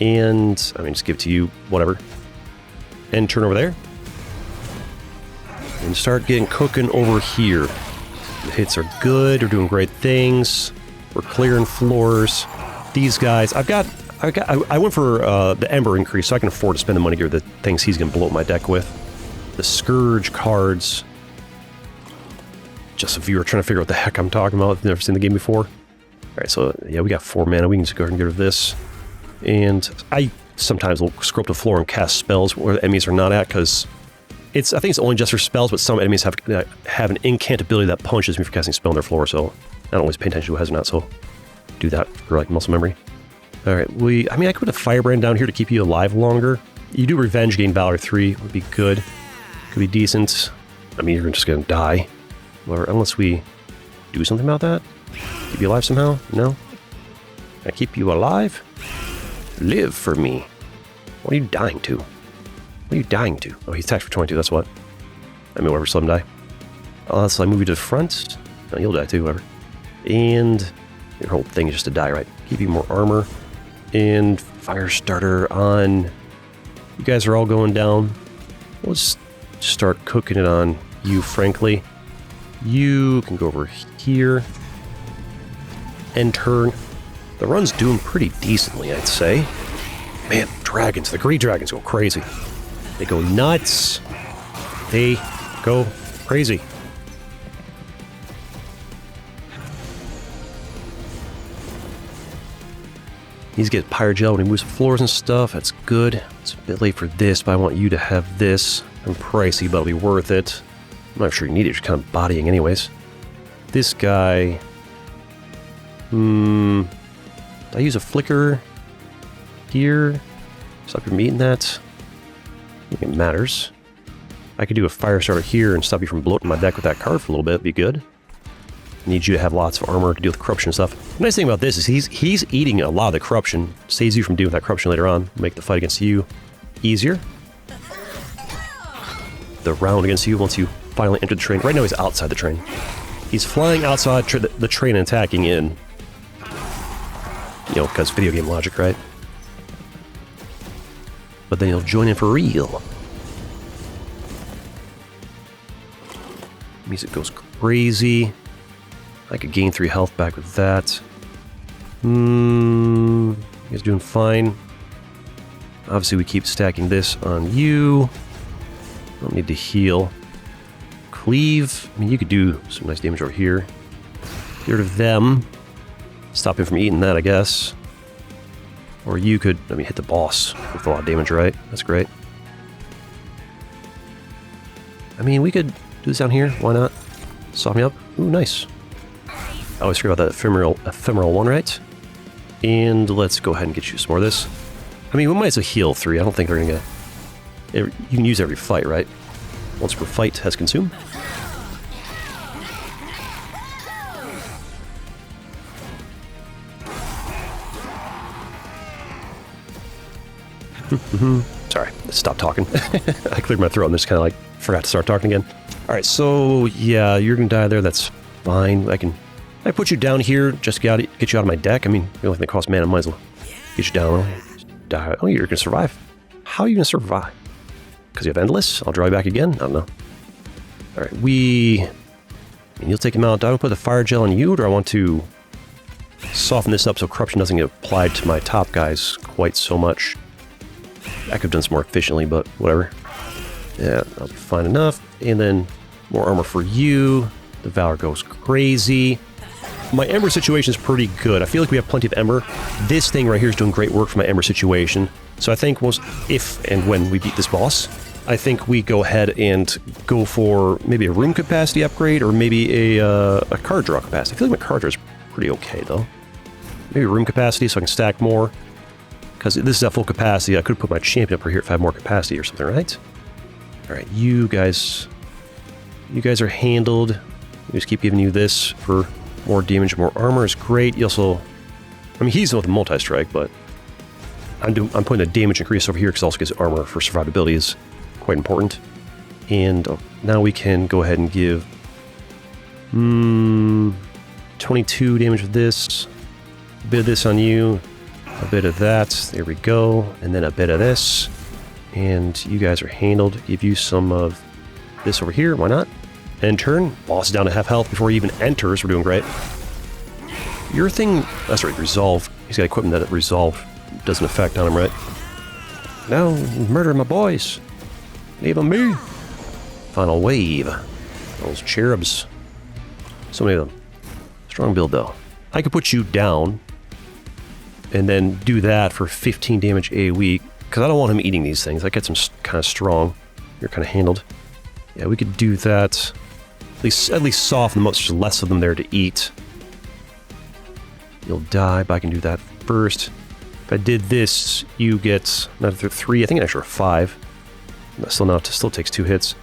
And, I mean, just give it to you, whatever. And turn over there. And start getting cooking over here. The hits are good. We're doing great things. We're clearing floors. These guys, I went for the Ember increase, so I can afford to spend the money to get the things he's going to blow up my deck with. The Scourge cards. Just if you were trying to figure out what the heck I'm talking about, if you've never seen the game before. Alright, so yeah, we got 4 mana. We can just go ahead and get rid of this. And I sometimes will scroll up the floor and cast spells where the enemies are not at, because I think it's only just for spells, but some enemies have an incant ability that punishes me for casting a spell on their floor, so I don't always pay attention to who has or not, so do that for like muscle memory. Alright, I mean, I could put a Firebrand down here to keep you alive longer. You do Revenge, gain Valor 3, would be good. Could be decent. I mean, you're just gonna die. Or unless we do something about that? Keep you alive somehow? No? Can I keep you alive? Live for me. What are you dying to? What are you dying to? Oh, he's attacked for 22, that's what. I mean, whatever, so let him die. So I move you to the front. No, you'll die too, whatever. And your whole thing is just to die, right? Give you more armor. And fire starter on. You guys are all going down. We'll just start cooking it on you, frankly. You can go over here. End turn. The run's doing pretty decently, I'd say. Man, dragons. The greed dragons go crazy. They go nuts. They go crazy. He's getting Pyrogel when he moves floors and stuff. That's good. It's a bit late for this, but I want you to have this. I'm pricey, but it'll be worth it. I'm not sure you need it. You're kind of bodying anyways. This guy... I use a flicker here. Stop your meat in that. I think it matters. I could do a fire starter here and stop you from bloating my deck with that card for a little bit. Be good. Need you to have lots of armor to deal with corruption and stuff. The nice thing about this is he's eating a lot of the corruption. Saves you from dealing with that corruption later on. Make the fight against you easier. The round against you once you finally enter the train. Right now he's outside the train. He's flying outside the train and attacking in. You know, because video game logic, right? but then you'll join in for real. Music goes crazy. I could gain 3 health back with that. You guys doing fine. Obviously, we keep stacking this on you. Don't need to heal. Cleave. I mean, you could do some nice damage over here. Get rid of them. Stop him from eating that, I guess. Or you could, I mean, hit the boss with a lot of damage, right? That's great. I mean, we could do this down here. Why not? Soften me up. Ooh, nice. I always forget about that ephemeral one, right? And let's go ahead and get you some more of this. I mean, we might as well heal 3. I don't think they're going to get... You can use every fight, right? Once per fight has consumed. Sorry, stop talking. I cleared my throat and just kind of like forgot to start talking again. All right, so yeah, you're gonna die there. That's fine. I put you down here just to get you out of my deck. I mean, the only thing that costs mana, might as well get you down. Die. Oh, you're gonna survive. How are you gonna survive? Because you have Endless? I'll draw you back again? I don't know. All right, you'll take him out. Do I want to put the Fire Gel on you, or do I want to soften this up so Corruption doesn't get applied to my top guys quite so much? I could have done this more efficiently, but whatever. Yeah, that'll be fine enough. And then more armor for you. The Valor goes crazy. My Ember situation is pretty good. I feel like we have plenty of Ember. This thing right here is doing great work for my Ember situation. So I think if and when we beat this boss, I think we go ahead and go for maybe a room capacity upgrade or maybe a card draw capacity. I feel like my card draw is pretty okay, though. Maybe room capacity so I can stack more. Because this is at full capacity. I could put my champion up here if I have more capacity or something, right? All right, you guys are handled. We just keep giving you this for more damage, more armor is great. You also, I mean, he's the one with the multi-strike, but I'm putting a damage increase over here because also gets armor for survivability is quite important. And now we can go ahead and give 22 damage with this, a bit of this on you. A bit of that, there we go, and then a bit of this, and you guys are handled. Give you some of this over here, why not? End turn, boss down to half health before he even enters, we're doing great. Your thing, that's right, Resolve. He's got equipment that Resolve doesn't affect on him, right? No, murder my boys. Leave them be. Final wave. Those cherubs. So many of them. Strong build, though. I could put you down and then do that for 15 damage a week, because I don't want him eating these things. That gets him kind of strong. You're kind of handled. Yeah, we could do that. At least soften them up, so there's less of them there to eat. You'll die, but I can do that first. If I did this, you get another 3, I think an extra 5. Still takes 2 hits.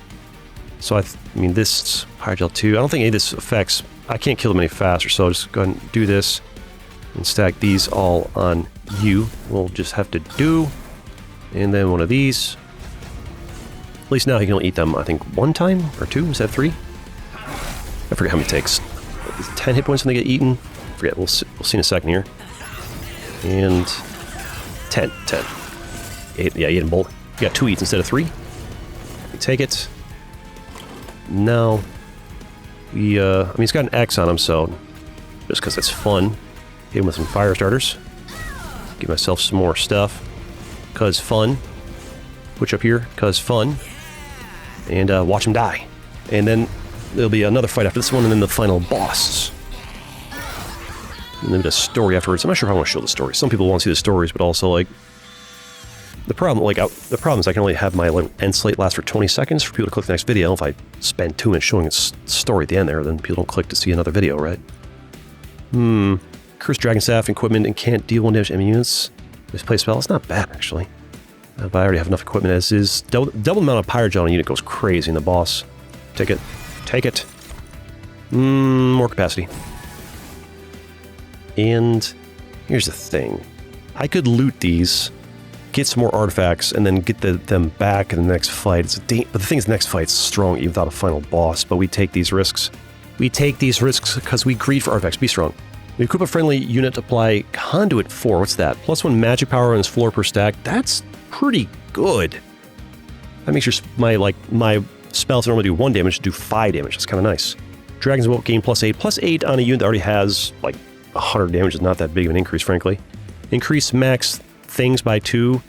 So I mean, this Hydrogel 2, I don't think any of this affects, I can't kill them any faster, so I'll just go ahead and do this. And stack these all on you. We'll just have to do. And then one of these. At least now he can only eat them, I think, 1 time or 2 instead of 3. I forget how many it takes. 10 hit points when they get eaten. I forget. We'll see in a second here. And 10. 8, yeah, 8 and bolt. You got 2 eats instead of 3. We take it. Now, I mean, he's got an X on him, so just because it's fun. Hit him with some fire starters. Give myself some more stuff. Cause fun. Push up here. Cause fun. And watch him die. And then there'll be another fight after this one, and then the final boss. And then a story afterwards. I'm not sure if I want to show the story. Some people want to see the stories, but also like the problem is I can only have my end slate last for 20 seconds for people to click the next video. If I spend 2 minutes showing a story at the end there, then people don't click to see another video, right? Cursed Dragon Staff equipment and can't deal 1 damage to enemy units. Display spell, it's not bad actually. But I already have enough equipment as is. Double amount of Pyrogel on a unit goes crazy in the boss. Take it. Take it. More capacity. And here's the thing. I could loot these, get some more artifacts, and then get them back in the next fight. But the thing is, the next fight's strong even without a final boss, but we take these risks. We take these risks because we greed for artifacts. Be strong. The equip a friendly unit to apply Conduit 4. What's that? +1 magic power on his floor per stack. That's pretty good. That makes my spells that normally do 1 damage do 5 damage. That's kind of nice. Dragon's Bolt gain +8. +8 on a unit that already has like 100 damage is not that big of an increase, frankly. Increase max things by 2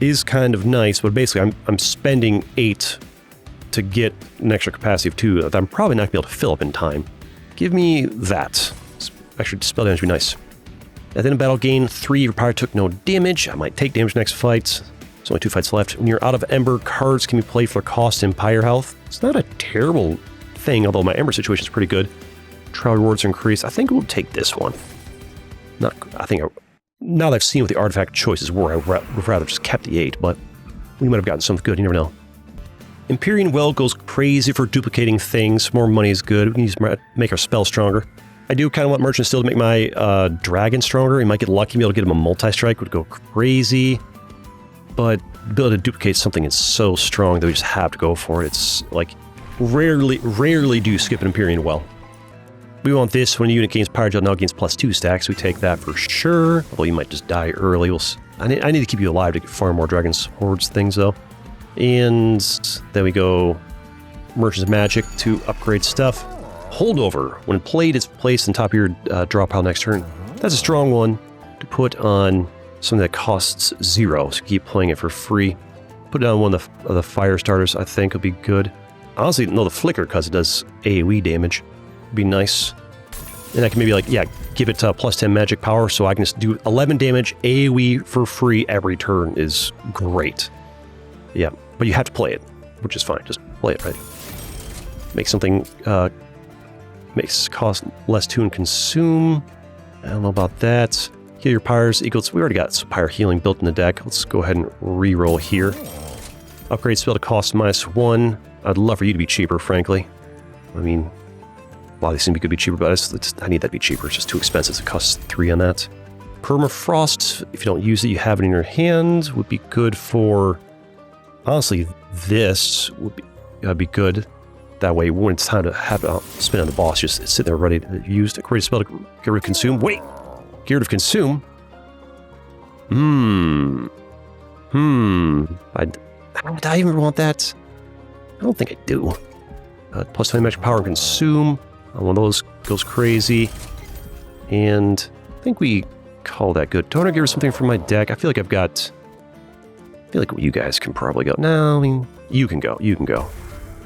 is kind of nice, but basically I'm spending 8 to get an extra capacity of 2 that I'm probably not going to be able to fill up in time. Give me that. Actually, spell damage would be nice. At the end of battle, gain 3. Your power took no damage. I might take damage next fight. There's only 2 fights left. When you're out of Ember, cards can be played for cost and Pyre health. It's not a terrible thing, although my Ember situation is pretty good. Trial rewards are increased. I think we'll take this one. Now that I've seen what the artifact choices were, I would rather just kept the 8, but we might have gotten something good. You never know. Empyrean Well goes crazy for duplicating things. More money is good. We can make our spell stronger. I do kind of want Merchant still to make my dragon stronger. You might get lucky, be able to get him a multi-strike, would go crazy. But the ability to duplicate something is so strong that we just have to go for it. It's like, rarely do you skip an Empyrean Well. We want this when a unit gains Pyre Gel, now gains +2 stacks. We take that for sure. Although you might just die early. I need to keep you alive to farm more Dragon's Hordes things, though. And then we go Merchant's Magic to upgrade stuff. Holdover. When played, it's placed on top of your draw pile next turn. That's a strong one to put on something that costs 0, so keep playing it for free. Put it on one of the fire starters, I think would be good. Honestly, no, the Flicker, because it does AoE damage. Would be nice. And I can maybe, give it +10 magic power, so I can just do 11 damage AoE for free every turn is great. Yeah, but you have to play it, which is fine. Just play it, right? Make something... makes cost less to and consume. I don't know about that. Heal your pyres equals... We already got some pyre healing built in the deck. Let's go ahead and re-roll here. Upgrade spell to cost -1. I'd love for you to be cheaper, frankly. I mean, a lot of these things could be cheaper, but I need that to be cheaper. It's just too expensive. It costs 3 on that. Permafrost, if you don't use it, you have it in your hand. Would be good for... Honestly, this would be good. That way, when it's time to have it spin on the boss, just sit there ready to use. Create a spell to get rid of Consume. Wait! Get rid of Consume? Do I even want that? I don't think I do. +20 magic power and Consume. One of those goes crazy. And I think we call that good. Don't I give her something from my deck? I feel like you guys can probably go. No, I mean, you can go. You can go.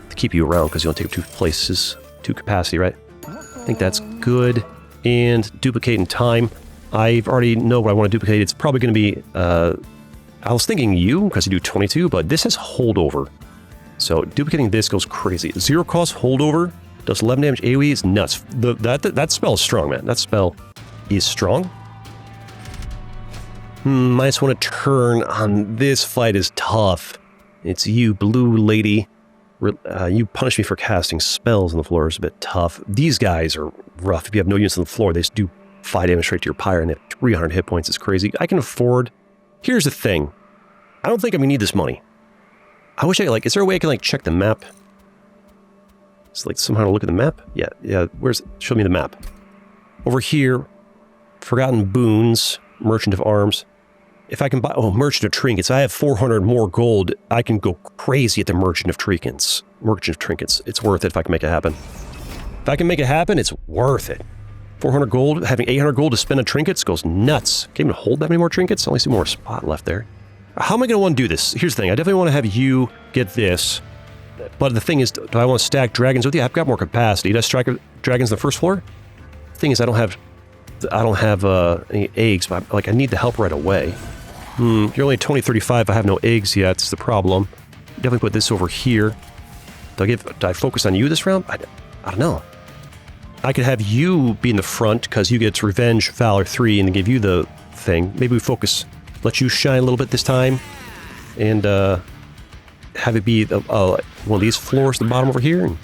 To keep you around because you don't take 2 places, 2 capacity, right? I think that's good. And duplicate in time. I already know what I want to duplicate. It's probably going to be, I was thinking you because you do 22, but this has holdover. So duplicating this goes crazy. 0 cost holdover does 11 damage AoE is nuts. That spell is strong, man. That spell is strong. -1 a turn on this fight is tough. It's you, blue lady. You punish me for casting spells on the floor is a bit tough. These guys are rough. If you have no units on the floor, they just do 5 damage straight to your pyre and they have 300 hit points. It's crazy. I can afford... Here's the thing. I don't think I'm going to need this money. I wish is there a way I can, check the map? It's somehow to look at the map? Yeah. Show me the map. Over here, Forgotten Boons, Merchant of Arms. If I can buy... Oh, Merchant of Trinkets. I have 400 more gold. I can go crazy at the Merchant of Trinkets. It's worth it if I can make it happen. If I can make it happen, it's worth it. 400 gold, having 800 gold to spend on trinkets goes nuts. Can't even hold that many more trinkets. I only see more spot left there. How am I going to want to do this? Here's the thing. I definitely want to have you get this. But the thing is, do I want to stack dragons with you? I've got more capacity. Did I stack dragons on the first floor? The thing is, I don't have any eggs, but I need the help right away. You're only 2035. I have no eggs yet. It's the problem. Definitely put this over here. Do I focus on you this round? I don't know. I could have you be in the front because you get Revenge Valor 3 and give you the thing. Maybe we focus, let you shine a little bit this time, and have it be one of these floors at the bottom over here, and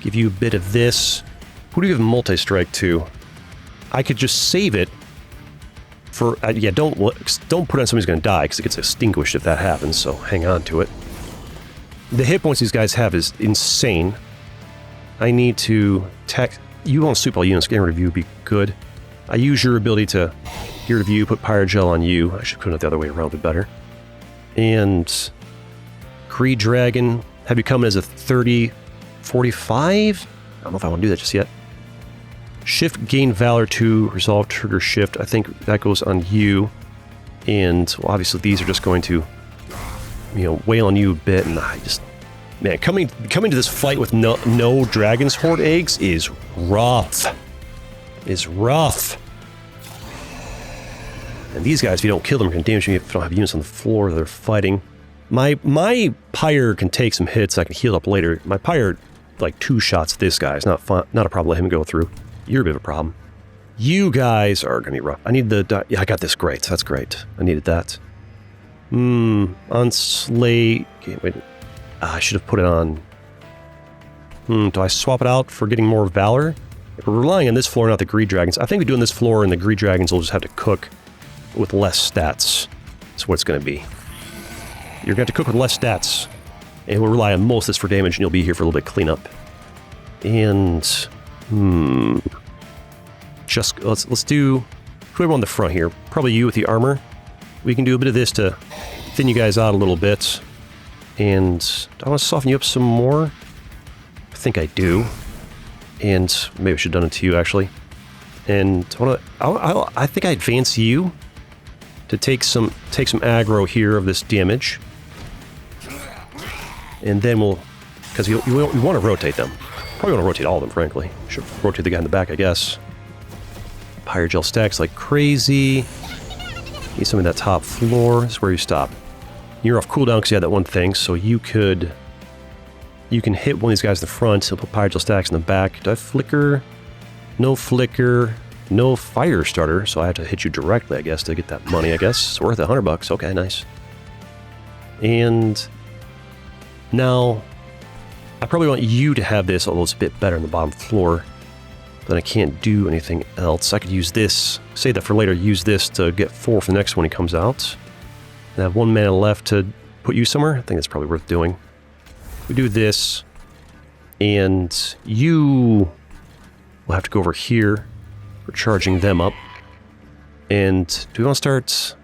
give you a bit of this. Who do you give multi-strike to? I could just save it for... don't put it on somebody who's going to die because it gets extinguished if that happens, so hang on to it. The hit points these guys have is insane. I need to tech... You want super units, getting rid of you would be good. I use your ability to gear to view, put Pyrogel on you. I should put it the other way around a bit better. And Greed Dragon, have you come as a 30, 45? I don't know if I want to do that just yet. Shift Gain Valor to resolve trigger shift. I think that goes on you. And well, obviously these are just going to, wail on you a bit. And I just, man, coming to this fight with no Dragon's Horde eggs is rough. Is rough. And these guys, if you don't kill them, can damage me if I don't have units on the floor they're fighting. My Pyre can take some hits. I can heal up later. My Pyre, like 2 shots. This guy is not fun, not a problem. Let him go through. You're a bit of a problem. You guys are gonna be rough. I need the. Yeah, I got this. Great. That's great. I needed that. On Slay. Okay, wait. I should have put it on. Do I swap it out for getting more Valor? If we're relying on this floor, not the Greed Dragons. I think we're doing this floor, and the Greed Dragons will just have to cook with less stats. That's what it's going to be. You're going to have to cook with less stats, and we'll rely on most of this for damage, and you'll be here for a little bit cleanup. And just let's do whoever on the front here. Probably you with the armor. We can do a bit of this to thin you guys out a little bit. And I want to soften you up some more. I think I do. And maybe I should have done it to you, actually. And I think I advance you to take some aggro here of this damage. And then we'll... Because we want to rotate them. Probably want to rotate all of them, frankly. Should rotate the guy in the back, I guess. Pyrogel stacks like crazy. Need some of that top floor. This is where you stop. You're off cooldown because you had that one thing, so you can hit one of these guys in the front. He'll put Pyrogel stacks in the back. Do I flicker? No flicker. No fire starter, so I have to hit you directly, I guess, to get that money, I guess. It's worth $100. Okay, nice. And now, I probably want you to have this, although it's a bit better on the bottom floor. Then I can't do anything else. I could use this, save that for later, use this to get 4 for the next one he comes out. And I have 1 mana left to put you somewhere. I think that's probably worth doing. We do this, and you will have to go over here. We're charging them up. And do we want to start...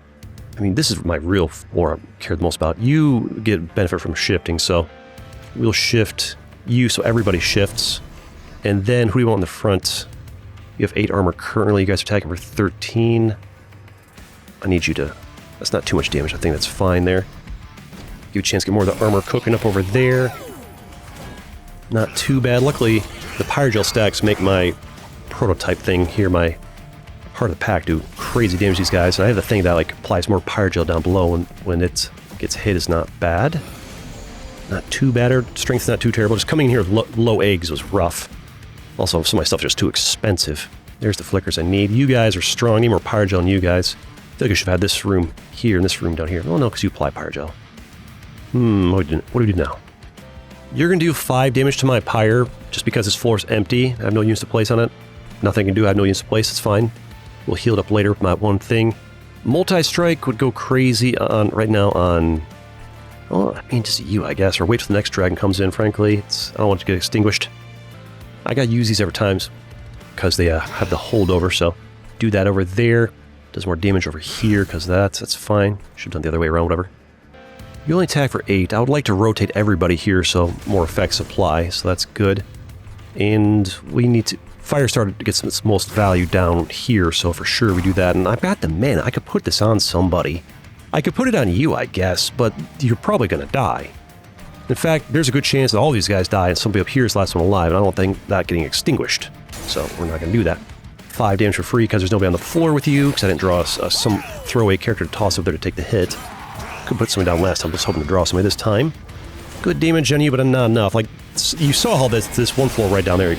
I mean, this is my real floor I care the most about. You get benefit from shifting, so we'll shift you so everybody shifts. And then who do you want in the front? You have 8 armor currently. You guys are attacking for 13. I need you to... That's not too much damage. I think that's fine there. Give you a chance to get more of the armor cooking up over there. Not too bad. Luckily, the Pyrogel stacks make my prototype thing here, my Heart of the Pack, do crazy damage to these guys. And I have the thing that like applies more Pyrogel down below, and when it gets hit is not bad. Not too bad, or strength's not too terrible. Just coming in here with low eggs was rough. Also, some of my stuff is just too expensive. There's the flickers I need. You guys are strong. I need more Pyrogel than you guys. I feel like I should have had this room here and this room down here. Oh no, because you apply Pyrogel. What do we do now? You're going to do 5 damage to my Pyre, just because this floor is empty. I have no units to place on it. Nothing I can do. I have no units to place. It's fine. We'll heal it up later with my one thing. Multi-strike would go crazy on right now on... Oh, I mean, just you, I guess. Or wait till the next dragon comes in, frankly. I don't want it to get extinguished. I got to use these every time because they have the holdover, so do that over there. Does more damage over here because that's fine. Should have done the other way around, whatever. You only attack for 8. I would like to rotate everybody here so more effects apply, so that's good. And we need to... Firestarter gets its most value down here, so for sure we do that. And I've got the mana. I could put this on somebody. I could put it on you, I guess, but you're probably going to die. In fact, there's a good chance that all these guys die and somebody up here is the last one alive, and I don't think that getting extinguished. So we're not going to do that. 5 damage for free because there's nobody on the floor with you, because I didn't draw some throwaway character to toss up there to take the hit. Could put somebody down last time. I was hoping to draw somebody this time. Good damage on you, but not enough. Like, you saw how this one floor right down there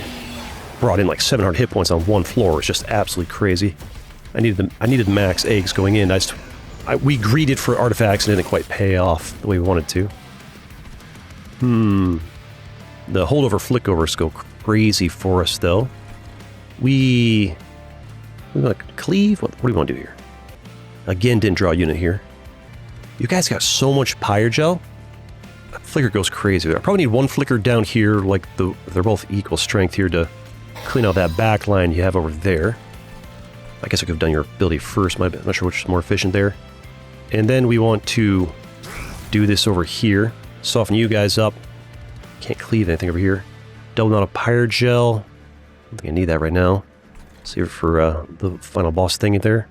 brought in like 700 hit points on one floor. It's just absolutely crazy. I needed max eggs going in. We greeded for artifacts and it didn't quite pay off the way we wanted to. The holdover flickovers go crazy for us though. We want to cleave? What do we want to do here? Again, didn't draw a unit here. You guys got so much Pyrogel. That flicker goes crazy. I probably need 1 flicker down here, like they're both equal strength here to clean out that back line you have over there. I guess I could have done your ability first. I'm not sure which is more efficient there. And then we want to do this over here. Soften you guys up. Can't cleave anything over here. Double out a Pyre Gel. I don't think I need that right now. Save it for the final boss thing there.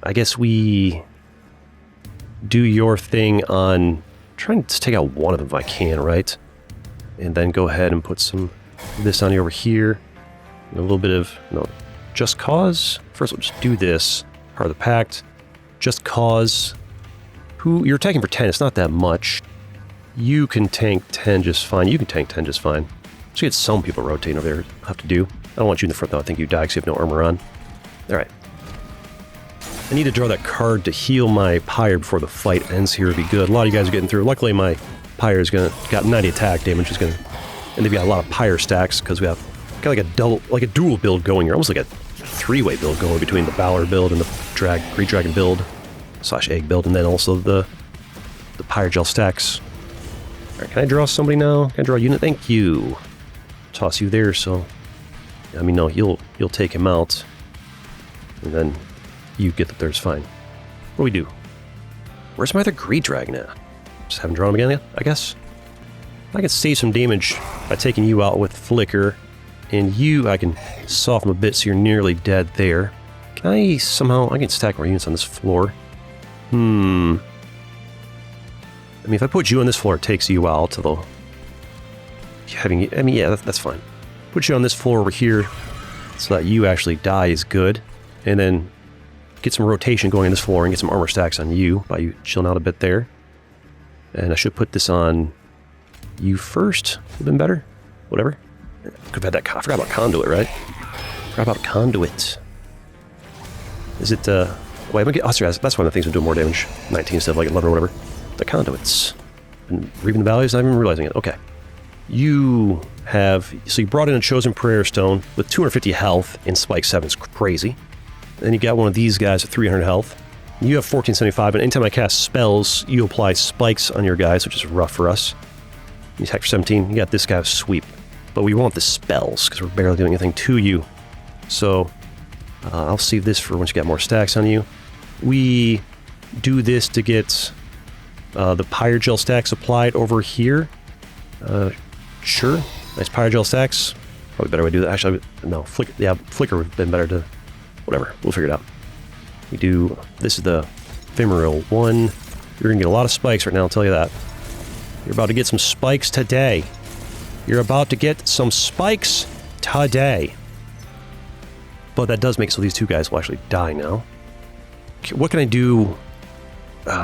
I guess we do your thing on... trying to take out one of them if I can, right? And then go ahead and put some of this on you over here. And a little bit of... no, Just Cause. First, we'll just do this. Part of the Pact. Just Cause. Who... you're attacking for 10. It's not that much. You can tank 10 just fine. You can tank 10 just fine. Just get some people rotating over there. I'll have to do. I don't want you in the front, though. I think you die because you have no armor on. Alright. I need to draw that card to heal my Pyre before the fight ends here. Would be good. A lot of you guys are getting through. Luckily, my Pyre's got 90 attack damage. Is gonna, and they've got a lot of Pyre stacks because we have got like a dual build going here. Almost like a three-way build going between the Valor build and the Great Dragon build / Egg build, and then also the Pyre Gel stacks. Alright, can I draw somebody now? Can I draw a unit? Thank you. Toss you there, so... I mean, no, you'll take him out. And then you get that there's fine. What do we do? Where's my other Great Dragon at? Just haven't drawn him again yet, I guess? I can save some damage by taking you out with Flicker. And you, I can soften a bit so you're nearly dead there. Can I somehow... I can stack more units on this floor. I mean, if I put you on this floor, it takes you out, although... I mean, yeah, that's fine. Put you on this floor over here so that you actually die is good. And then get some rotation going on this floor and get some armor stacks on you by you chilling out a bit there. And I should put this on you first. Would have been better. Whatever. Could have had that... I forgot about Conduit, right? Forgot about Conduit. Is it... wait, I'm gonna get... oh, sorry, that's one of the things I'm doing more damage. 19 instead of like 11 or whatever. The Conduits. And reaping the values, not even realizing it. Okay. You have... so you brought in a Chosen Prayer Stone with 250 health and Spike 7. It's crazy. Then you got one of these guys at 300 health. You have 1475, and anytime I cast spells, you apply spikes on your guys, which is rough for us. You attack for 17. You got this guy with Sweep. But we want the spells, because we're barely doing anything to you. So, I'll save this for once you got more stacks on you. We do this to get the Pyre Gel stacks applied over here. Sure. Nice Pyre Gel stacks. Probably better way to do that. Actually, no. Flicker would have been better to... whatever. We'll figure it out. We do... this is the Ephemeral one. You're going to get a lot of spikes right now, I'll tell you that. You're about to get some spikes today. You're about to get some spikes today. But that does make so these two guys will actually die now. Okay, what can I do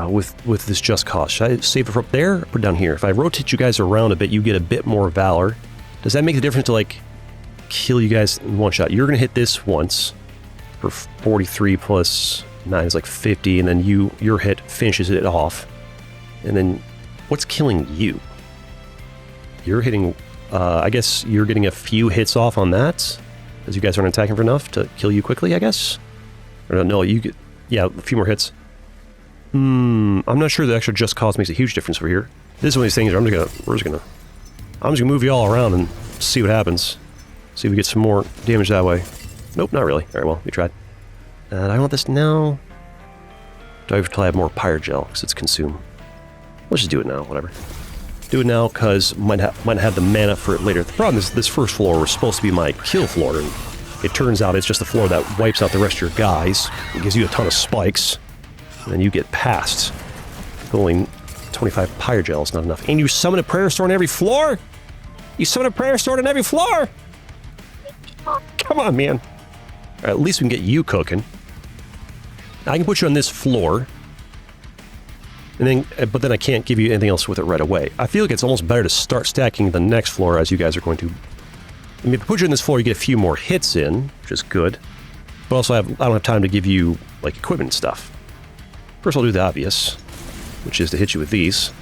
with this Just Cause? Should I save it from up there or put it down here? If I rotate you guys around a bit, you get a bit more Valor. Does that make a difference to, like, kill you guys in one shot? You're going to hit this once for 43 plus 9 is like 50, and then your hit finishes it off. And then what's killing you? You're hitting... I guess you're getting a few hits off on that, as you guys aren't attacking for enough to kill you quickly, I guess? Or no, you get... yeah, a few more hits. I'm not sure the extra Just Cause makes a huge difference over here. This is one of these things where I'm just gonna move you all around and see what happens. See if we get some more damage that way. Nope, not really. Alright, well, we tried. Do I want this now? Do I have to have more Pyre Gel, because it's consume? Let's just do it now, whatever. Do it now, because might have the mana for it later. The problem is this first floor was supposed to be my kill floor, and it turns out it's just a floor that wipes out the rest of your guys. It gives you a ton of spikes, and then you get passed. Only 25 Pyre Gel is not enough. And you summon a Prayer Sword on every floor? You summon a Prayer Sword on every floor? Come on, man. All right, at least we can get you cooking. I can put you on this floor. And then, but then I can't give you anything else with it right away. I feel like it's almost better to start stacking the next floor as you guys are going to. I mean, if I put you in this floor, you get a few more hits in, which is good. But also, I don't have time to give you, like, equipment and stuff. First, I'll do the obvious, which is to hit you with these.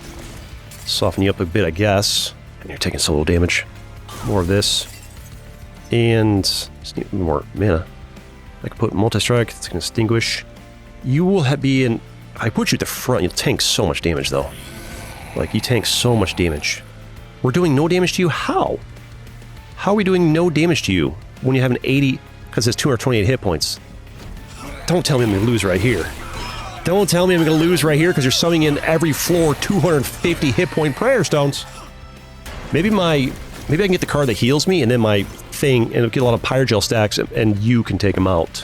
Soften you up a bit, I guess. And you're taking so little damage. More of this. And just need more mana. I can put multi-strike, it's going to extinguish. You will be in... if I put you at the front, you'll tank so much damage, though. Like, you tank so much damage. We're doing no damage to you? How? How are we doing no damage to you when you have an 80... because it's 228 hit points? Don't tell me I'm going to lose right here. Don't tell me I'm going to lose right here because you're summoning in every floor 250 hit point prayer stones. Maybe I can get the card that heals me and then my thing, and it'll get a lot of Pyrogel stacks, and you can take them out.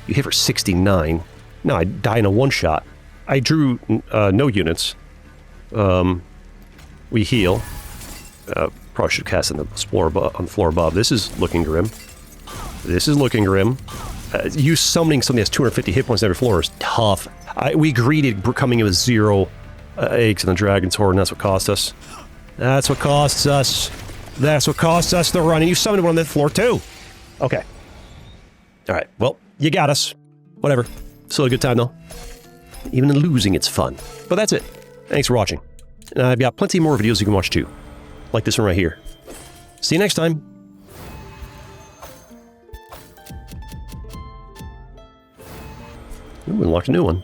You hit for 69. No, I die in a one-shot. I drew no units. We heal. Probably should cast on the floor above. This is looking grim. This is looking grim. You summoning something that's 250 hit points on every floor is tough. We greeted coming in with 0 eggs in the Dragon's Horde, and that's what cost us. That's what costs us. That's what costs us the run, and you summoned one on that floor too. Okay. Alright, well, you got us. Whatever. Still a good time though. Even in losing, it's fun. But that's it. Thanks for watching. And I've got plenty more videos you can watch too. Like this one right here. See you next time. Ooh, unlocked a new one.